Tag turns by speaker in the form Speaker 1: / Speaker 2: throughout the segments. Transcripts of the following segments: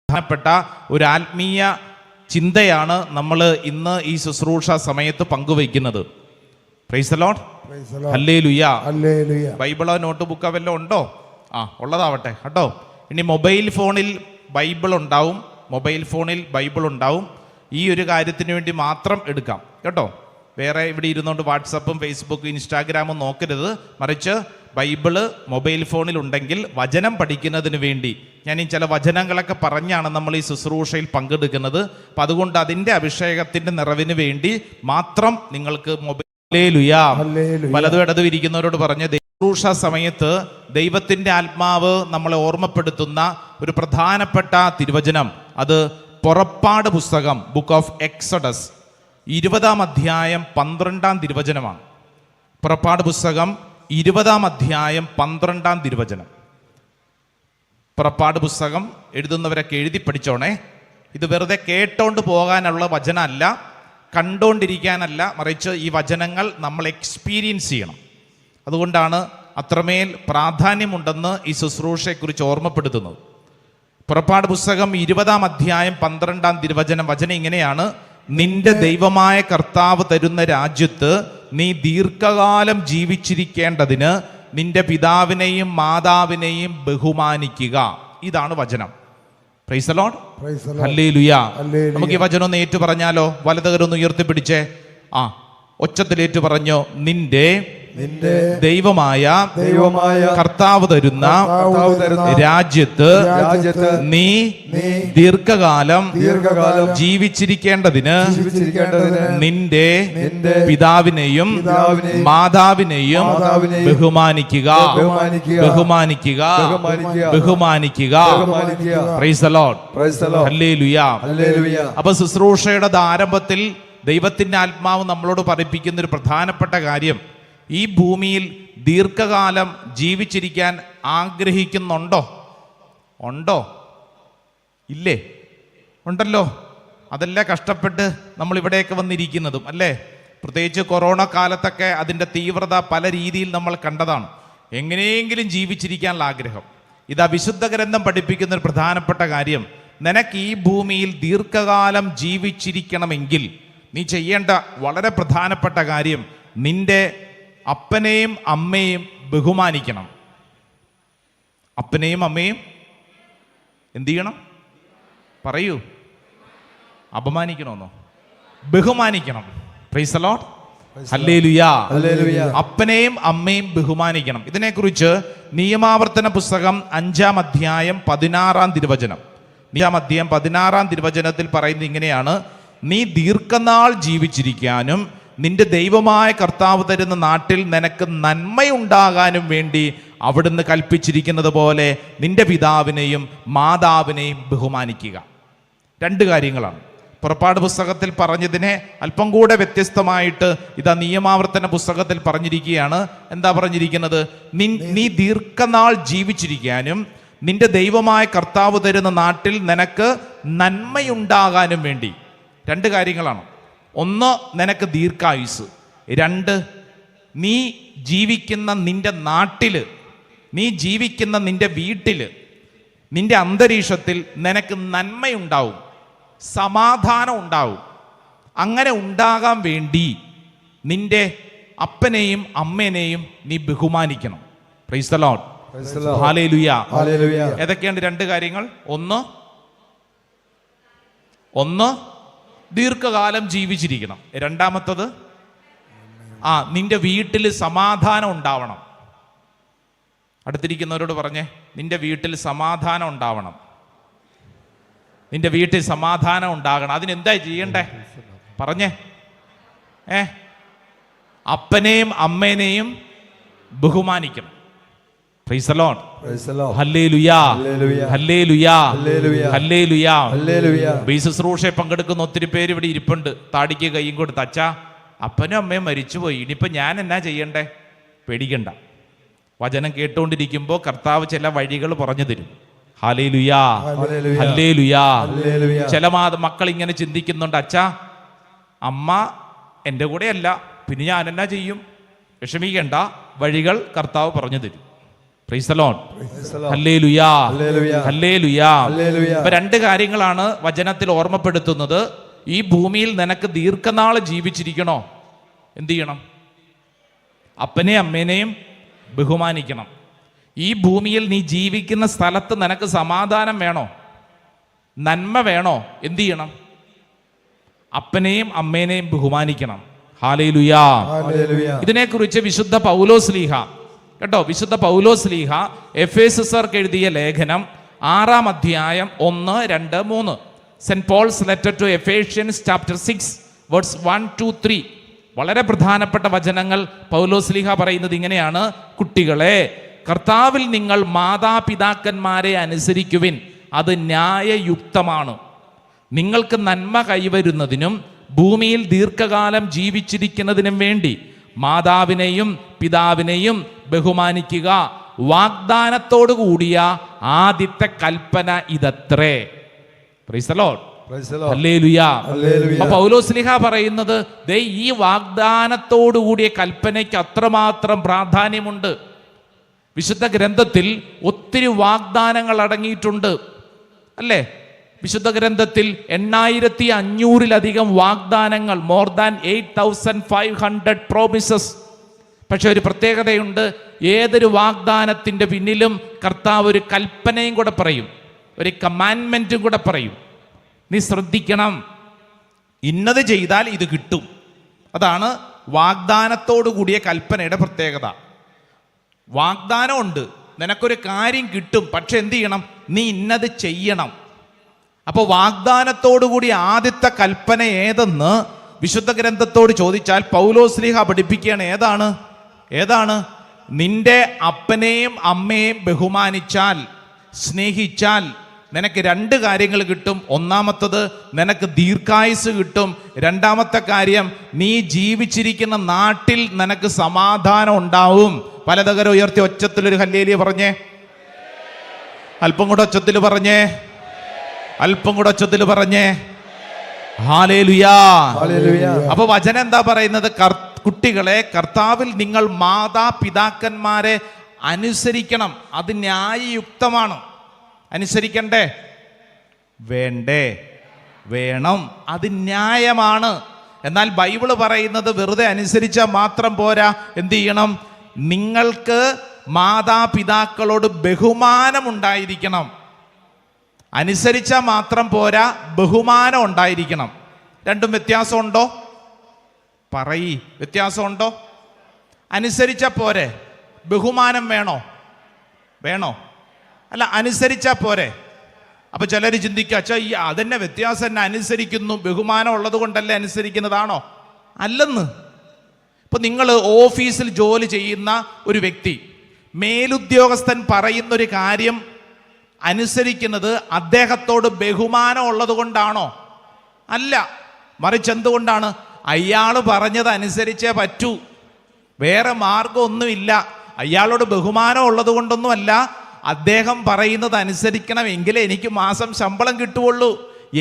Speaker 1: പ്രധാനപ്പെട്ട ഒരു ആത്മീയ ചിന്തയാണ് നമ്മൾ ഇന്ന് ഈ ശുശ്രൂഷ സമയത്ത് പങ്കുവയ്ക്കുന്നത്. Praise the Lord. ഹല്ലേലൂയ. ബൈബിളോ നോട്ട് ബുക്കോ വല്ലതും ഉണ്ടോ? ഉള്ളതാവട്ടെ കേട്ടോ. ഇനി മൊബൈൽ ഫോണിൽ ബൈബിൾ ഉണ്ടാവും. ഈ ഒരു കാര്യത്തിന് വേണ്ടി മാത്രം എടുക്കാം കേട്ടോ. വേറെ ഇവിടെ ഇരുന്നുകൊണ്ട് വാട്സപ്പും ഫേസ്ബുക്കും ഇൻസ്റ്റാഗ്രാമും നോക്കരുത്. മറിച്ച് ബൈബിള് മൊബൈൽ ഫോണിൽ ഉണ്ടെങ്കിൽ വചനം പഠിക്കുന്നതിന് വേണ്ടി ഞാൻ ഈ ചില വചനങ്ങളൊക്കെ പറഞ്ഞാണ് നമ്മൾ ഈ ശുശ്രൂഷയിൽ പങ്കെടുക്കുന്നത്. അപ്പം അതുകൊണ്ട് അതിൻ്റെ അഭിഷേകത്തിൻ്റെ നിറവിന് വേണ്ടി മാത്രം നിങ്ങൾക്ക് മൊബൈൽ വലതും ഇടതും ഇരിക്കുന്നവരോട് പറഞ്ഞ് ശുശ്രൂഷ സമയത്ത് ദൈവത്തിൻ്റെ ആത്മാവ് നമ്മളെ ഓർമ്മപ്പെടുത്തുന്ന ഒരു പ്രധാനപ്പെട്ട തിരുവചനം, അത് പുറപ്പാട് പുസ്തകം ബുക്ക് ഓഫ് എക്സഡസ് 20-ാം അധ്യായം 12-ാം തിരുവചനമാണ്. പുറപ്പാട് പുസ്തകം 20-ാം അധ്യായം 12-ാം തിരുവചനം. പുറപ്പാട് പുസ്തകം എഴുതുന്നവരൊക്കെ എഴുതി പഠിച്ചോണേ. ഇത് വെറുതെ കേട്ടോണ്ട് പോകാനുള്ള വചനമല്ല, കണ്ടോണ്ടിരിക്കാനല്ല, മറിച്ച് ഈ വചനങ്ങൾ നമ്മൾ എക്സ്പീരിയൻസ് ചെയ്യണം. അതുകൊണ്ടാണ് അത്രമേൽ പ്രാധാന്യമുണ്ടെന്ന് ഈ ശുശ്രൂഷയെക്കുറിച്ച് ഓർമ്മപ്പെടുത്തുന്നത്. പുറപ്പാട് പുസ്തകം 20-ാം അധ്യായം 12-ാം വചനം ഇങ്ങനെയാണ്: നിന്റെ ദൈവമായ കർത്താവ് തരുന്ന രാജ്യത്ത് നീ ദീർഘകാലം ജീവിച്ചിരിക്കേണ്ടതിന് നിന്റെ പിതാവിനെയും മാതാവിനെയും ബഹുമാനിക്കുക. ഇതാണ് വചനം. Price the Lord. ഹല്ലേലൂയ. നമുക്ക് ഈ വചനം ഒന്ന് ഏറ്റു പറഞ്ഞാലോ? വലതുകരൊന്ന് ഉയർത്തിപ്പിടിച്ചേ. ഒച്ചത്തിലേറ്റു പറഞ്ഞോ: നിന്റെ ദൈവമായ കർത്താവ് തരുന്ന രാജ്യത്ത് നീ ദീർഘകാലം ജീവിച്ചിരിക്കേണ്ടതിന് നിന്റെ പിതാവിനെയും മാതാവിനെയും ബഹുമാനിക്കുക. Price the Lord. ഹല്ലേലൂയ. അപ്പൊ ശുശ്രൂഷയുടെ ആരംഭത്തിൽ ദൈവത്തിന്റെ ആത്മാവ് നമ്മളോട് പഠിപ്പിക്കുന്ന ഒരു പ്രധാനപ്പെട്ട കാര്യം, ഈ ഭൂമിയിൽ ദീർഘകാലം ജീവിച്ചിരിക്കാൻ ആഗ്രഹിക്കുന്നുണ്ടോ? ഇല്ലേ? ഉണ്ടല്ലോ. അതല്ലേ കഷ്ടപ്പെട്ട് നമ്മൾ ഇവിടെയൊക്കെ വന്നിരിക്കുന്നതും അല്ലേ? പ്രത്യേകിച്ച് കൊറോണ കാലത്തൊക്കെ അതിൻ്റെ തീവ്രത പല രീതിയിൽ നമ്മൾ കണ്ടതാണ്. എങ്ങനെയെങ്കിലും ജീവിച്ചിരിക്കാനുള്ള ആഗ്രഹം. ഇതാ വിശുദ്ധ ഗ്രന്ഥം പഠിപ്പിക്കുന്ന ഒരു പ്രധാനപ്പെട്ട കാര്യം, നിനക്ക് ഈ ഭൂമിയിൽ ദീർഘകാലം ജീവിച്ചിരിക്കണമെങ്കിൽ നീ ചെയ്യേണ്ട വളരെ പ്രധാനപ്പെട്ട കാര്യം, നിന്റെ അപ്പനെയും അമ്മയും ബഹുമാനിക്കണം. അപ്പനെയും അമ്മയും എന്ത് ചെയ്യണം? പറയൂ. അപമാനിക്കണമെന്നോ? ബഹുമാനിക്കണം. Praise the Lord. ഹല്ലേലൂയ. അപ്പനെയും അമ്മയും ബഹുമാനിക്കണം. ഇതിനെക്കുറിച്ച് നിയമാവർത്തന പുസ്തകം 5-ാം അധ്യായം 16-ാം തിരുവചനം. 5-ാം അധ്യായം 16-ാം തിരുവചനത്തിൽ പറയുന്നത് ഇങ്ങനെയാണ്: നീ ദീർഘനാൾ ജീവിച്ചിരിക്കാനും നിന്റെ ദൈവമായ കർത്താവ് തരുന്ന നാട്ടിൽ നിനക്ക് നന്മയുണ്ടാകാനും വേണ്ടി അവിടുന്ന് കൽപ്പിച്ചിരിക്കുന്നത് പോലെ നിന്റെ പിതാവിനെയും മാതാവിനെയും ബഹുമാനിക്കുക. 2 കാര്യങ്ങളാണ്. പുറപ്പാട് പുസ്തകത്തിൽ പറഞ്ഞതിനെ അല്പം കൂടെ വ്യത്യസ്തമായിട്ട് ഇതാ നിയമാവർത്തന പുസ്തകത്തിൽ പറഞ്ഞിരിക്കുകയാണ്. എന്താ പറഞ്ഞിരിക്കുന്നത്? നീ ദീർഘനാൾ ജീവിച്ചിരിക്കാനും നിന്റെ ദൈവമായ കർത്താവ് തരുന്ന നാട്ടിൽ നിനക്ക് നന്മയുണ്ടാകാനും വേണ്ടി. 2 കാര്യങ്ങളാണ്. 1, നിനക്ക് ദീർഘായുസ്. 2, നീ ജീവിക്കുന്ന നിന്റെ നാട്ടില്, നീ ജീവിക്കുന്ന നിന്റെ വീട്ടില്, നിന്റെ അന്തരീക്ഷത്തിൽ നിനക്ക് നന്മയുണ്ടാവും, സമാധാനം ഉണ്ടാവും. അങ്ങനെ ഉണ്ടാകാൻ വേണ്ടി നിന്റെ അപ്പനെയും അമ്മേനെയും നീ ബഹുമാനിക്കണം. Praise the Lord. ഹല്ലേലൂയ. ഏതൊക്കെയാണ് 2 കാര്യങ്ങൾ? 1 ദീർഘകാലം ജീവിച്ചിരിക്കണം. 2-മത്തത് നിന്റെ വീട്ടിൽ സമാധാനം ഉണ്ടാവണം. അടുത്തിരിക്കുന്നവരോട് പറഞ്ഞേ, നിന്റെ വീട്ടിൽ സമാധാനം ഉണ്ടാവണം. നിന്റെ വീട്ടിൽ സമാധാനം ഉണ്ടാകണം. അതിനെന്താ ചെയ്യണ്ടേ? പറഞ്ഞേ. അപ്പനെയും അമ്മേനെയും ബഹുമാനിക്കണം. Praise the Lord. Hallelujah. Hallelujah. Hallelujah. ഈ ശുശ്രൂഷയെ പങ്കെടുക്കുന്ന ഒത്തിരി പേര് ഇവിടെ ഇരിപ്പുണ്ട്. താടിക്ക് കൈയും കൊടുത്ത്, അച്ഛാ അപ്പനും അമ്മയും മരിച്ചുപോയി, ഇനിയിപ്പോൾ ഞാൻ എന്നാ ചെയ്യണ്ടേ? പേടിക്കണ്ട. വചനം കേട്ടുകൊണ്ടിരിക്കുമ്പോൾ കർത്താവ് ചില വഴികൾ പറഞ്ഞു തരും. ഹല്ലേലൂയ. ഹല്ലേലൂയ. ചില മക്കൾ ഇങ്ങനെ ചിന്തിക്കുന്നുണ്ട്, അച്ഛാ അമ്മ എൻ്റെ കൂടെയല്ല, പിന്നെ ഞാൻ എന്നാ ചെയ്യും? വിഷമിക്കേണ്ട, വഴികൾ കർത്താവ് പറഞ്ഞു തരും. Praise the Lord. Hallelujah, hallelujah. അപ്പൊ രണ്ട് കാര്യങ്ങളാണ് വചനത്തിൽ ഓർമ്മപ്പെടുത്തുന്നത്. ഈ ഭൂമിയിൽ നിനക്ക് ദീർഘനാൾ ജീവിച്ചിരിക്കണോ, എന്ത് ചെയ്യണം? അപ്പനെയും അമ്മേനെയും ബഹുമാനിക്കണം. ഈ ഭൂമിയിൽ നീ ജീവിക്കുന്ന സ്ഥലത്ത് നിനക്ക് സമാധാനം വേണോ, നന്മ വേണോ, എന്ത് ചെയ്യണം? അപ്പനെയും അമ്മേനെയും ബഹുമാനിക്കണം. ഹല്ലേലൂയാ. ഇതിനെക്കുറിച്ച് വിശുദ്ധ പൗലോസ്ലീഹ, കേട്ടോ, വിശുദ്ധ പൗലോസ്ലീഹ എഫേസർക്ക് എഴുതിയ ലേഖനം 6-ാം അധ്യായം 1, 2, 3, saint Paul's letter to Ephesians chapter 6 verse 1, 2, 3. വളരെ പ്രധാനപ്പെട്ട വചനങ്ങൾ പൗലോസ്ലീഹ പറയുന്നത് ഇങ്ങനെയാണ്: കുട്ടികളെ, കർത്താവിൽ നിങ്ങൾ മാതാപിതാക്കന്മാരെ അനുസരിക്കുവിൻ, അത് ന്യായയുക്തമാണ്. നിങ്ങൾക്ക് നന്മ കൈവരുന്നതിനും ഭൂമിയിൽ ദീർഘകാലം ജീവിച്ചിരിക്കുന്നതിനും വേണ്ടി മാതാവിനെയും പിതാവിനെയും ബഹുമാനിക്കുക. വാഗ്ദാനത്തോടു കൂടിയ ആദ്യത്തെ കൽപ്പന ഇതത്രേ. Praise the Lord. ഹല്ലേലൂയാ. പൗലോസ്ലീഹ പറയുന്നത് ദേ ഈ വാഗ്ദാനത്തോടു കൂടിയ കൽപ്പനയ്ക്ക് അത്രമാത്രം പ്രാധാന്യമുണ്ട്. വിശുദ്ധ ഗ്രന്ഥത്തിൽ ഒത്തിരി വാഗ്ദാനങ്ങൾ അടങ്ങിയിട്ടുണ്ട്, അല്ലേ? വിശുദ്ധ ഗ്രന്ഥത്തിൽ 8500-ലധികം വാഗ്ദാനങ്ങൾ, മോർ ദാൻ 8500 പ്രോമിസസ്. പക്ഷെ ഒരു പ്രത്യേകതയുണ്ട്, ഏതൊരു വാഗ്ദാനത്തിൻ്റെ പിന്നിലും കർത്താവ് ഒരു കൽപ്പനയും കൂടെ പറയും, ഒരു കമാൻഡ്മെന്റും കൂടെ പറയും. നീ ശ്രദ്ധിക്കണം, ഇന്നത് ചെയ്താൽ ഇത് കിട്ടും. അതാണ് വാഗ്ദാനത്തോടു കൂടിയ കൽപ്പനയുടെ പ്രത്യേകത. വാഗ്ദാനമുണ്ട്, നിനക്കൊരു കാര്യം കിട്ടും, പക്ഷെ എന്ത് ചെയ്യണം? നീ ഇന്നത് ചെയ്യണം. അപ്പോൾ വാഗ്ദാനത്തോടുകൂടി ആദ്യത്തെ കൽപ്പന ഏതെന്ന് വിശുദ്ധ ഗ്രന്ഥത്തോട് ചോദിച്ചാൽ പൗലോസ്ലീഹ പഠിപ്പിക്കുകയാണ്. ഏതാണ്? നിന്റെ അപ്പനെയും അമ്മയെയും ബഹുമാനിച്ചാൽ, സ്നേഹിച്ചാൽ നിനക്ക് 2 കാര്യങ്ങൾ കിട്ടും. ഒന്നാമത്തത്, നിനക്ക് ദീർഘായുസ് കിട്ടും. രണ്ടാമത്തെ കാര്യം, നീ ജീവിച്ചിരിക്കുന്ന നാട്ടിൽ നിനക്ക് സമാധാനം ഉണ്ടാവും. പലതകരം ഉയർത്തി ഒച്ചത്തിലൊരു ഹല്ലേലൂയ പറഞ്ഞേ. അല്പം കൂടെ ഒച്ചത്തിൽ പറഞ്ഞേ. അല്പം കൂടെ ഒച്ചത്തിൽ പറഞ്ഞേ. ഹല്ലേലൂയാ. അപ്പൊ വചനം എന്താ പറയുന്നത്? കുട്ടികളെ, കർത്താവിൽ നിങ്ങൾ മാതാപിതാക്കന്മാരെ അനുസരിക്കണം. അത് ന്യായയുക്തമാണ്. അനുസരിക്കണ്ടേ? വേണ്ടേ? വേണം. അത് ന്യായമാണ്. എന്നാൽ ബൈബിള് പറയുന്നത് വെറുതെ അനുസരിച്ചാൽ മാത്രം പോരാ. എന്ത് ചെയ്യണം? നിങ്ങൾക്ക് മാതാപിതാക്കളോട് ബഹുമാനം ഉണ്ടായിരിക്കണം. അനുസരിച്ചാൽ മാത്രം പോരാ, ബഹുമാനം ഉണ്ടായിരിക്കണം. രണ്ടും വ്യത്യാസമുണ്ടോ? പറയ്, വ്യത്യാസമുണ്ടോ? അനുസരിച്ചാൽ പോരെ, ബഹുമാനം വേണോ? അല്ല, അനുസരിച്ചാൽ പോരെ. അപ്പൊ ചിലർ ചിന്തിക്കുക, അച്ഛാ ഈ അതന്നെ വ്യത്യാസം, തന്നെ അനുസരിക്കുന്നു, ബഹുമാനം ഉള്ളത് കൊണ്ടല്ലേ അനുസരിക്കുന്നതാണോ? അല്ലെന്ന്. ഇപ്പൊ നിങ്ങൾ ഓഫീസിൽ ജോലി ചെയ്യുന്ന ഒരു വ്യക്തി, മേലുദ്യോഗസ്ഥൻ പറയുന്നൊരു കാര്യം അനുസരിക്കുന്നത് അദ്ദേഹത്തോട് ബഹുമാനം ഉള്ളത് കൊണ്ടാണോ? അല്ല, മറിച്ച് എന്തുകൊണ്ടാണ്? അയാൾ പറഞ്ഞത് അനുസരിച്ചേ പറ്റൂ, വേറെ മാർഗമൊന്നുമില്ല. അയാളോട് ബഹുമാനം ഉള്ളത് കൊണ്ടൊന്നുമല്ല, അദ്ദേഹം പറയുന്നത് അനുസരിക്കണം, എങ്കിലേ എനിക്ക് മാസം ശമ്പളം കിട്ടുകയുള്ളൂ,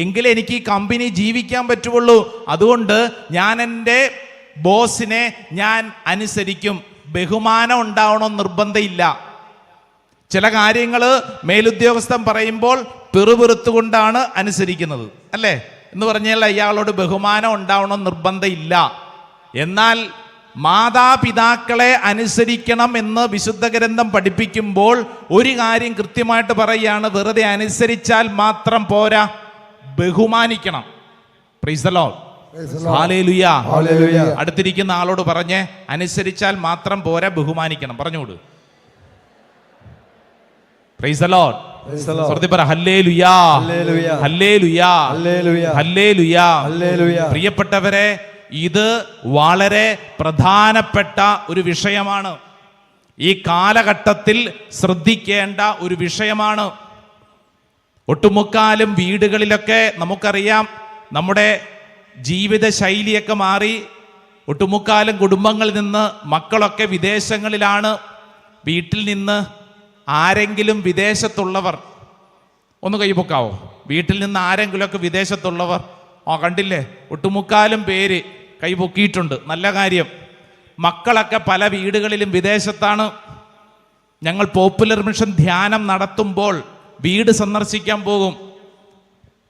Speaker 1: എങ്കിലേ എനിക്ക് ഈ കമ്പനി ജീവിക്കാൻ പറ്റുള്ളൂ. അതുകൊണ്ട് ഞാൻ എൻ്റെ ബോസിനെ ഞാൻ അനുസരിക്കും. ബഹുമാനം ഉണ്ടാവണമെന്ന് നിർബന്ധമില്ല. ചില കാര്യങ്ങൾ മേലുദ്യോഗസ്ഥൻ പറയുമ്പോൾ പിറുപിറുത്തുകൊണ്ടാണ് അനുസരിക്കുന്നത്, അല്ലേ? എന്ന് പറഞ്ഞാൽ അയാളോട് ബഹുമാനം ഉണ്ടാവണമെന്ന് നിർബന്ധമില്ല. എന്നാൽ മാതാപിതാക്കളെ അനുസരിക്കണം എന്ന് വിശുദ്ധ ഗ്രന്ഥം പഠിപ്പിക്കുമ്പോൾ ഒരു കാര്യം കൃത്യമായിട്ട് പറയുകയാണ്: വെറുതെ അനുസരിച്ചാൽ മാത്രം പോരാ, ബഹുമാനിക്കണം. Praise the Lord. ഹല്ലേലൂയ. അടുത്തിരിക്കുന്ന ആളോട് പറഞ്ഞേ, അനുസരിച്ചാൽ മാത്രം പോരാ, ബഹുമാനിക്കണം. പറഞ്ഞോട്. Praise the Lord. Hallelujah, hallelujah, hallelujah. പ്രിയപ്പെട്ടവരെ, ഇത് വളരെ പ്രധാനപ്പെട്ട ഒരു വിഷയമാണ്. ഈ കാലഘട്ടത്തിൽ ശ്രദ്ധിക്കേണ്ട ഒരു വിഷയമാണ്. ഒട്ടുമുക്കാലും വീടുകളിലൊക്കെ നമുക്കറിയാം, നമ്മുടെ ജീവിത ശൈലിയൊക്കെ മാറി. ഒട്ടുമുക്കാലും കുടുംബങ്ങളിൽ നിന്ന് മക്കളൊക്കെ വിദേശങ്ങളിലാണ്. വീട്ടിൽ നിന്ന് ആരെങ്കിലും വിദേശത്തുള്ളവർ ഒന്ന് കൈപൊക്കാവോ? വീട്ടിൽ നിന്ന് ആരെങ്കിലുമൊക്കെ വിദേശത്തുള്ളവർ? കണ്ടില്ലേ, ഒട്ടുമുക്കാലും പേര് കൈപൊക്കിയിട്ടുണ്ട്. നല്ല കാര്യം. മക്കളൊക്കെ പല വീടുകളിലും വിദേശത്താണ്. ഞങ്ങൾ പോപ്പുലർ മിഷൻ ധ്യാനം നടത്തുമ്പോൾ വീട് സന്ദർശിക്കാൻ പോകും.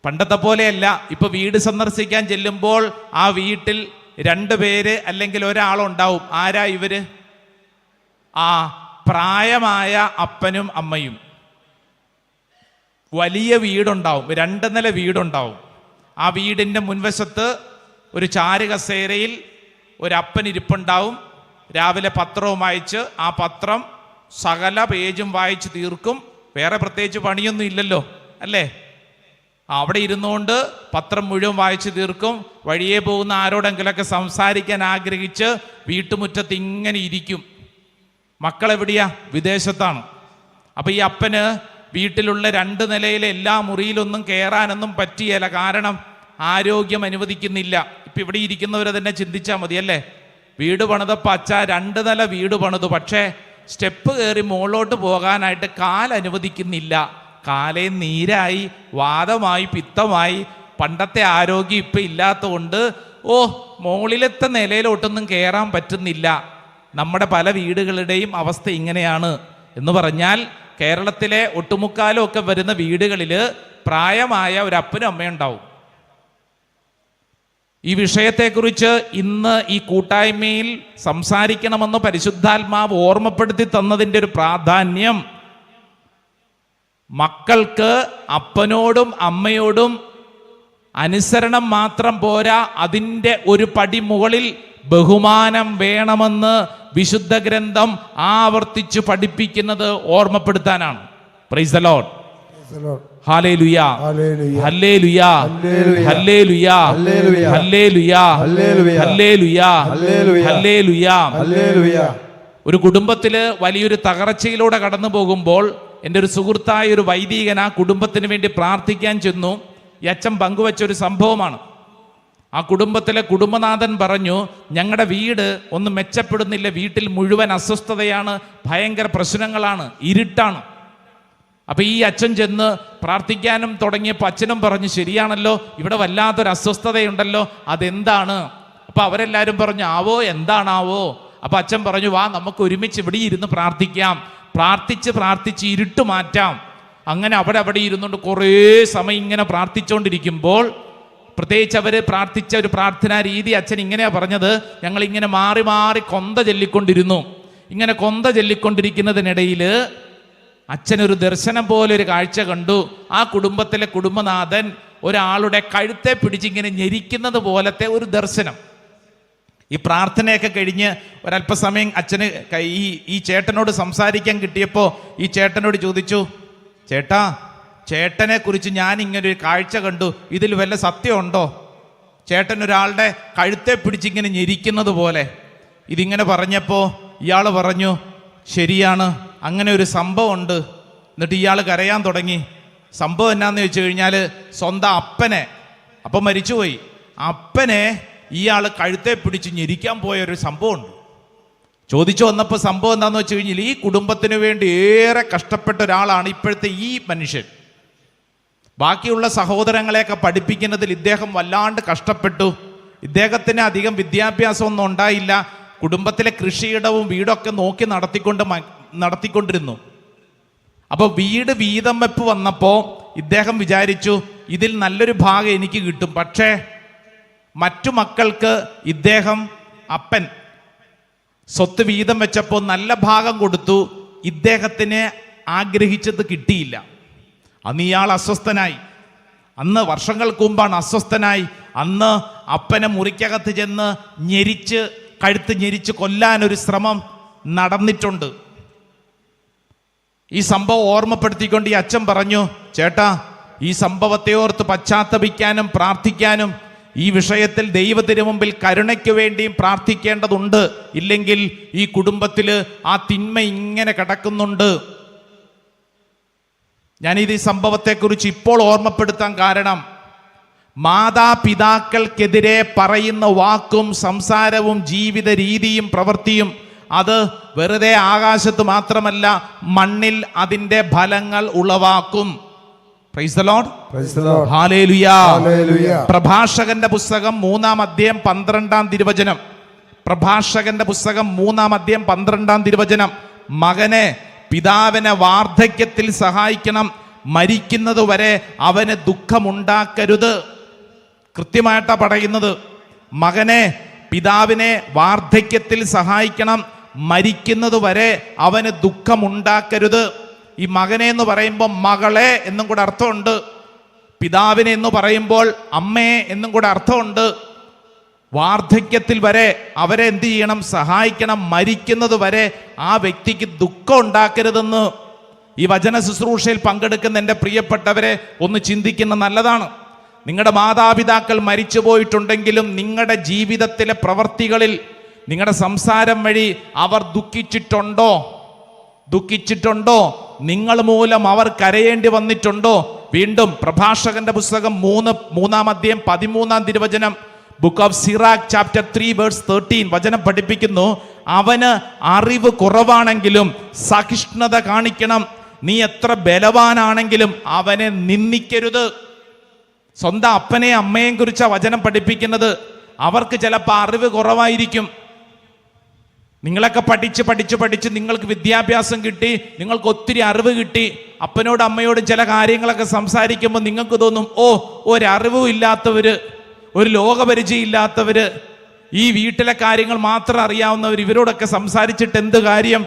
Speaker 1: പണ്ടത്തെ പോലെയല്ല. ഇപ്പൊ വീട് സന്ദർശിക്കാൻ ചെല്ലുമ്പോൾ ആ വീട്ടിൽ 2 പേര് അല്ലെങ്കിൽ ഒരാളുണ്ടാവും. ആരാ ഇവര്? പ്രായമായ അപ്പനും അമ്മയും. വലിയ വീടുണ്ടാവും, 2 നില വീടുണ്ടാവും. ആ വീടിൻ്റെ മുൻവശത്ത് ഒരു ചാരുകസേരയിൽ ഒരപ്പൻ ഇരിപ്പുണ്ടാവും. രാവിലെ പത്രവും വായിച്ച് ആ പത്രം സകല പേജും വായിച്ച് തീർക്കും. വേറെ പ്രത്യേകിച്ച് പണിയൊന്നും ഇല്ലല്ലോ, അല്ലേ? അവിടെ ഇരുന്നുകൊണ്ട് പത്രം മുഴുവൻ വായിച്ച് തീർക്കും. വഴിയെ പോകുന്ന ആരോടെങ്കിലൊക്കെ സംസാരിക്കാൻ ആഗ്രഹിച്ച് വീട്ടുമുറ്റത്ത് ഇങ്ങനെ ഇരിക്കും. മക്കളെവിടെയാ? വിദേശത്താണ്. അപ്പം ഈ അപ്പന് വീട്ടിലുള്ള 2 നിലയിലെ എല്ലാ മുറിയിലൊന്നും കയറാനൊന്നും പറ്റിയല്ല. കാരണം ആരോഗ്യം അനുവദിക്കുന്നില്ല. ഇപ്പം ഇവിടെ ഇരിക്കുന്നവരെ തന്നെ ചിന്തിച്ചാൽ മതി, അല്ലേ? വീട് പണിതപ്പോൾ അച്ഛ 2 നില വീട് പണിതു, പക്ഷേ സ്റ്റെപ്പ് കയറി മുകളിലോട്ട് പോകാനായിട്ട് അനുവദിക്കുന്നില്ല. കാലേ നീരായി, വാദമായി, പിത്തമായി. പണ്ടത്തെ ആരോഗ്യം ഇപ്പം ഇല്ലാത്തതുകൊണ്ട് മുകളിലത്തെ നിലയിലോട്ടൊന്നും കയറാൻ പറ്റുന്നില്ല. നമ്മുടെ പല വീടുകളുടെയും അവസ്ഥ ഇങ്ങനെയാണ്. എന്ന് പറഞ്ഞാൽ കേരളത്തിലെ ഒട്ടുമുക്കാലും ഒക്കെ വരുന്ന വീടുകളിൽ പ്രായമായ ഒരു അപ്പനും അമ്മയുണ്ടാവും. ഈ വിഷയത്തെക്കുറിച്ച് ഇന്ന് ഈ കൂട്ടായ്മയിൽ സംസാരിക്കണമെന്ന് പരിശുദ്ധാത്മാവ് ഓർമ്മപ്പെടുത്തി തന്നതിൻ്റെ ഒരു പ്രാധാന്യം, മക്കൾക്ക് അപ്പനോടും അമ്മയോടും അനുസരണം മാത്രം പോരാ, അതിൻ്റെ ഒരു പടി മുകളിൽ ബഹുമാനം വേണമെന്ന് വിശുദ്ധ ഗ്രന്ഥം ആവർത്തിച്ച് പഠിപ്പിക്കുന്നത് ഓർമ്മപ്പെടുത്താനാണ്. Praise the Lord. Hallelujah, hallelujah, hallelujah, hallelujah, hallelujah, hallelujah. ഒരു കുടുംബത്തില് വലിയൊരു തകർച്ചയിലൂടെ കടന്നു പോകുമ്പോൾ എൻ്റെ ഒരു സുഹൃത്തായ ഒരു വൈദികൻ ആ കുടുംബത്തിന് വേണ്ടി പ്രാർത്ഥിക്കാൻ ചെന്നു. ഈ അച്ഛൻ പങ്കുവച്ച ഒരു സംഭവമാണ്. ആ കുടുംബത്തിലെ കുടുംബനാഥൻ പറഞ്ഞു, ഞങ്ങളുടെ വീട് ഒന്നും മെച്ചപ്പെടുന്നില്ല, വീട്ടിൽ മുഴുവൻ അസ്വസ്ഥതയാണ്, ഭയങ്കര പ്രശ്നങ്ങളാണ്, ഇരുട്ടാണ്. അപ്പൊ ഈ അച്ഛൻ ചെന്ന് പ്രാർത്ഥിക്കാനും തുടങ്ങിയപ്പോൾ അച്ഛനും പറഞ്ഞു, ശരിയാണല്ലോ, ഇവിടെ വല്ലാത്തൊരു അസ്വസ്ഥതയുണ്ടല്ലോ, അതെന്താണ്? അപ്പൊ അവരെല്ലാവരും പറഞ്ഞു, എന്താണാവോ? അപ്പൊ അച്ഛൻ പറഞ്ഞു, വാ നമുക്ക് ഒരുമിച്ച് ഇവിടെ ഇരുന്ന് പ്രാർത്ഥിക്കാം. പ്രാർത്ഥിച്ച് ഇരുട്ട് മാറ്റാം. അങ്ങനെ അവിടെ ഇരുന്നുകൊണ്ട് കുറേ സമയം ഇങ്ങനെ പ്രാർത്ഥിച്ചുകൊണ്ടിരിക്കുമ്പോൾ, പ്രത്യേകിച്ച് അവർ പ്രാർത്ഥിച്ച ഒരു പ്രാർത്ഥനാ രീതി അച്ഛൻ ഇങ്ങനെയാ പറഞ്ഞത്, ഞങ്ങളിങ്ങനെ മാറി മാറി കൊന്ത ചൊല്ലിക്കൊണ്ടിരുന്നു. ഇങ്ങനെ കൊന്ത ചൊല്ലിക്കൊണ്ടിരിക്കുന്നതിനിടയിൽ അച്ഛനൊരു ദർശനം പോലെ ഒരു കാഴ്ച കണ്ടു. ആ കുടുംബത്തിലെ കുടുംബനാഥൻ ഒരാളുടെ കഴുത്തെ പിടിച്ചിങ്ങനെ ഞെരിക്കുന്നത് പോലത്തെ ഒരു ദർശനം. ഈ പ്രാർത്ഥനയൊക്കെ കഴിഞ്ഞ് ഒരല്പസമയം അച്ഛന് ഈ ചേട്ടനോട് സംസാരിക്കാൻ കിട്ടിയപ്പോൾ ഈ ചേട്ടനോട് ചോദിച്ചു, ചേട്ടനെ കുറിച്ച് ഞാൻ ഇങ്ങനെ ഒരു കാഴ്ച കണ്ടു, ഇതിൽ വല്ല സത്യമുണ്ടോ? ചേട്ടൻ ഒരാളുടെ കഴുത്തെ പിടിച്ചിങ്ങനെ ഞെരിക്കുന്നത് പോലെ. ഇതിങ്ങനെ പറഞ്ഞപ്പോൾ ഇയാൾ പറഞ്ഞു, ശരിയാണ്, അങ്ങനെ ഒരു സംഭവം ഉണ്ട്. എന്നിട്ട് ഇയാൾ കരയാൻ തുടങ്ങി. സംഭവം എന്നാന്ന് വെച്ച് കഴിഞ്ഞാൽ, സ്വന്തം അപ്പം മരിച്ചുപോയി, അപ്പനെ ഇയാൾ കഴുത്തെ പിടിച്ച് ഞെരിക്കാൻ പോയൊരു സംഭവമുണ്ട്. ചോദിച്ചു വന്നപ്പോൾ സംഭവം എന്താണെന്ന് വെച്ച് കഴിഞ്ഞാൽ, ഈ കുടുംബത്തിന് വേണ്ടി ഏറെ കഷ്ടപ്പെട്ട ഒരാളാണ് ഇപ്പോഴത്തെ ഈ മനുഷ്യൻ. ബാക്കിയുള്ള സഹോദരങ്ങളെയൊക്കെ പഠിപ്പിക്കുന്നതിൽ ഇദ്ദേഹം വല്ലാണ്ട് കഷ്ടപ്പെട്ടു. ഇദ്ദേഹത്തിന് അധികം വിദ്യാഭ്യാസമൊന്നും ഉണ്ടായില്ല. കുടുംബത്തിലെ കൃഷിയിടവും വീടൊക്കെ നോക്കി നടത്തിക്കൊണ്ടിരുന്നു. അപ്പോൾ വീട് വീതം വെപ്പ് വന്നപ്പോൾ ഇദ്ദേഹം വിചാരിച്ചു, ഇതിൽ നല്ലൊരു ഭാഗം എനിക്ക് കിട്ടും. പക്ഷേ മറ്റു മക്കൾക്ക് അപ്പൻ സ്വത്ത് വീതം വെച്ചപ്പോൾ നല്ല ഭാഗം കൊടുത്തു. ഇദ്ദേഹത്തിന് ആഗ്രഹിച്ചത് കിട്ടിയില്ല. അന്ന് ഇയാൾ അസ്വസ്ഥനായി. അന്ന് വർഷങ്ങൾക്ക് മുമ്പാണ് അസ്വസ്ഥനായി. അന്ന് അപ്പനെ മുറിക്കകത്ത് ചെന്ന് കഴുത്ത് ഞെരിച്ച് കൊല്ലാനൊരു ശ്രമം നടന്നിട്ടുണ്ട്. ഈ സംഭവം ഓർമ്മപ്പെടുത്തിക്കൊണ്ട് ഈ അച്ഛൻ പറഞ്ഞു, ചേട്ടാ, ഈ സംഭവത്തെ ഓർത്ത് പശ്ചാത്തപിക്കാനും പ്രാർത്ഥിക്കാനും ഈ വിഷയത്തിൽ ദൈവത്തിന് മുമ്പിൽ കരുണയ്ക്ക് വേണ്ടിയും പ്രാർത്ഥിക്കേണ്ടതുണ്ട്. ഇല്ലെങ്കിൽ ഈ കുടുംബത്തിൽ ആ തിന്മ ഇങ്ങനെ കിടക്കുന്നുണ്ട്. ഞാനിത് ഈ സംഭവത്തെക്കുറിച്ച് ഇപ്പോൾ ഓർമ്മപ്പെടുത്താൻ കാരണം, മാതാപിതാക്കൾക്കെതിരെ പറയുന്ന വാക്കും സംസാരവും ജീവിത രീതിയും പ്രവൃത്തിയും അത് വെറുതെ ആകാശത്ത് മാത്രമല്ല, മണ്ണിൽ അതിൻ്റെ ഫലങ്ങൾ ഉളവാക്കും. Praise the Lord. ഹല്ലേലൂയ. പ്രഭാഷകന്റെ പുസ്തകം 3-ാം അധ്യായം 12-ാം തിരുവചനം. പ്രഭാഷകന്റെ പുസ്തകം 3-ാം അധ്യായം 12-ാം തിരുവചനം. മകനെ, പിതാവിനെ വാർദ്ധക്യത്തിൽ സഹായിക്കണം, മരിക്കുന്നത് വരെ അവന് ദുഃഖമുണ്ടാക്കരുത്. കൃത്യമായിട്ടാ പറയുന്നത്. മകനെ, പിതാവിനെ വാർദ്ധക്യത്തിൽ സഹായിക്കണം, മരിക്കുന്നത് വരെ അവന് ദുഃഖമുണ്ടാക്കരുത്. ഈ മകനെ എന്ന് പറയുമ്പോൾ മകളെ എന്നും കൂടെ അർത്ഥമുണ്ട്. പിതാവിനെ എന്ന് പറയുമ്പോൾ അമ്മയെ എന്നും കൂടെ അർത്ഥമുണ്ട്. വാർദ്ധക്യത്തിൽ വരെ അവരെ എന്ത് ചെയ്യണം? സഹായിക്കണം. മരിക്കുന്നത് വരെ ആ വ്യക്തിക്ക് ദുഃഖം ഉണ്ടാക്കരുതെന്ന് ഈ വചന ശുശ്രൂഷയിൽ പങ്കെടുക്കുന്ന എൻ്റെ പ്രിയപ്പെട്ടവരെ ഒന്ന് ചിന്തിക്കുന്ന നല്ലതാണ്. നിങ്ങളുടെ മാതാപിതാക്കൾ മരിച്ചു പോയിട്ടുണ്ടെങ്കിലും നിങ്ങളുടെ ജീവിതത്തിലെ പ്രവർത്തികളിൽ, നിങ്ങളുടെ സംസാരം വഴി അവർ ദുഃഖിച്ചിട്ടുണ്ടോ? നിങ്ങൾ മൂലം അവർ കരയേണ്ടി വന്നിട്ടുണ്ടോ? വീണ്ടും പ്രഭാഷകന്റെ പുസ്തകം 3-ാം അധ്യായം 13-ാം തിരുവചനം, book of Sirach chapter 3 verse 13 വചനം പഠിപ്പിക്കുന്നു, അവന് അറിവ് കുറവാണെങ്കിലും സഹിഷ്ണുത കാണിക്കണം. നീ എത്ര ബലവാനാണെങ്കിലും അവനെ നിന്ദിക്കരുത്. സ്വന്തം അപ്പനെയും അമ്മയെയും കുറിച്ച വചനം പഠിപ്പിക്കുന്നത്. അവർക്ക് ചിലപ്പോൾ അറിവ് കുറവായിരിക്കും. നിങ്ങളൊക്കെ പഠിച്ച് നിങ്ങൾക്ക് വിദ്യാഭ്യാസം കിട്ടി, നിങ്ങൾക്ക് ഒത്തിരി അറിവ് കിട്ടി. അപ്പനോടും അമ്മയോടും ചില കാര്യങ്ങളൊക്കെ സംസാരിക്കുമ്പോൾ നിങ്ങൾക്ക് തോന്നും, ഒരറിവും ഇല്ലാത്തവര്, ഒരു ലോകപരിചയം ഇല്ലാത്തവര്, ഈ വീട്ടിലെ കാര്യങ്ങൾ മാത്രം അറിയാവുന്നവർ, ഇവരോടൊക്കെ സംസാരിച്ചിട്ട് എന്ത് കാര്യം?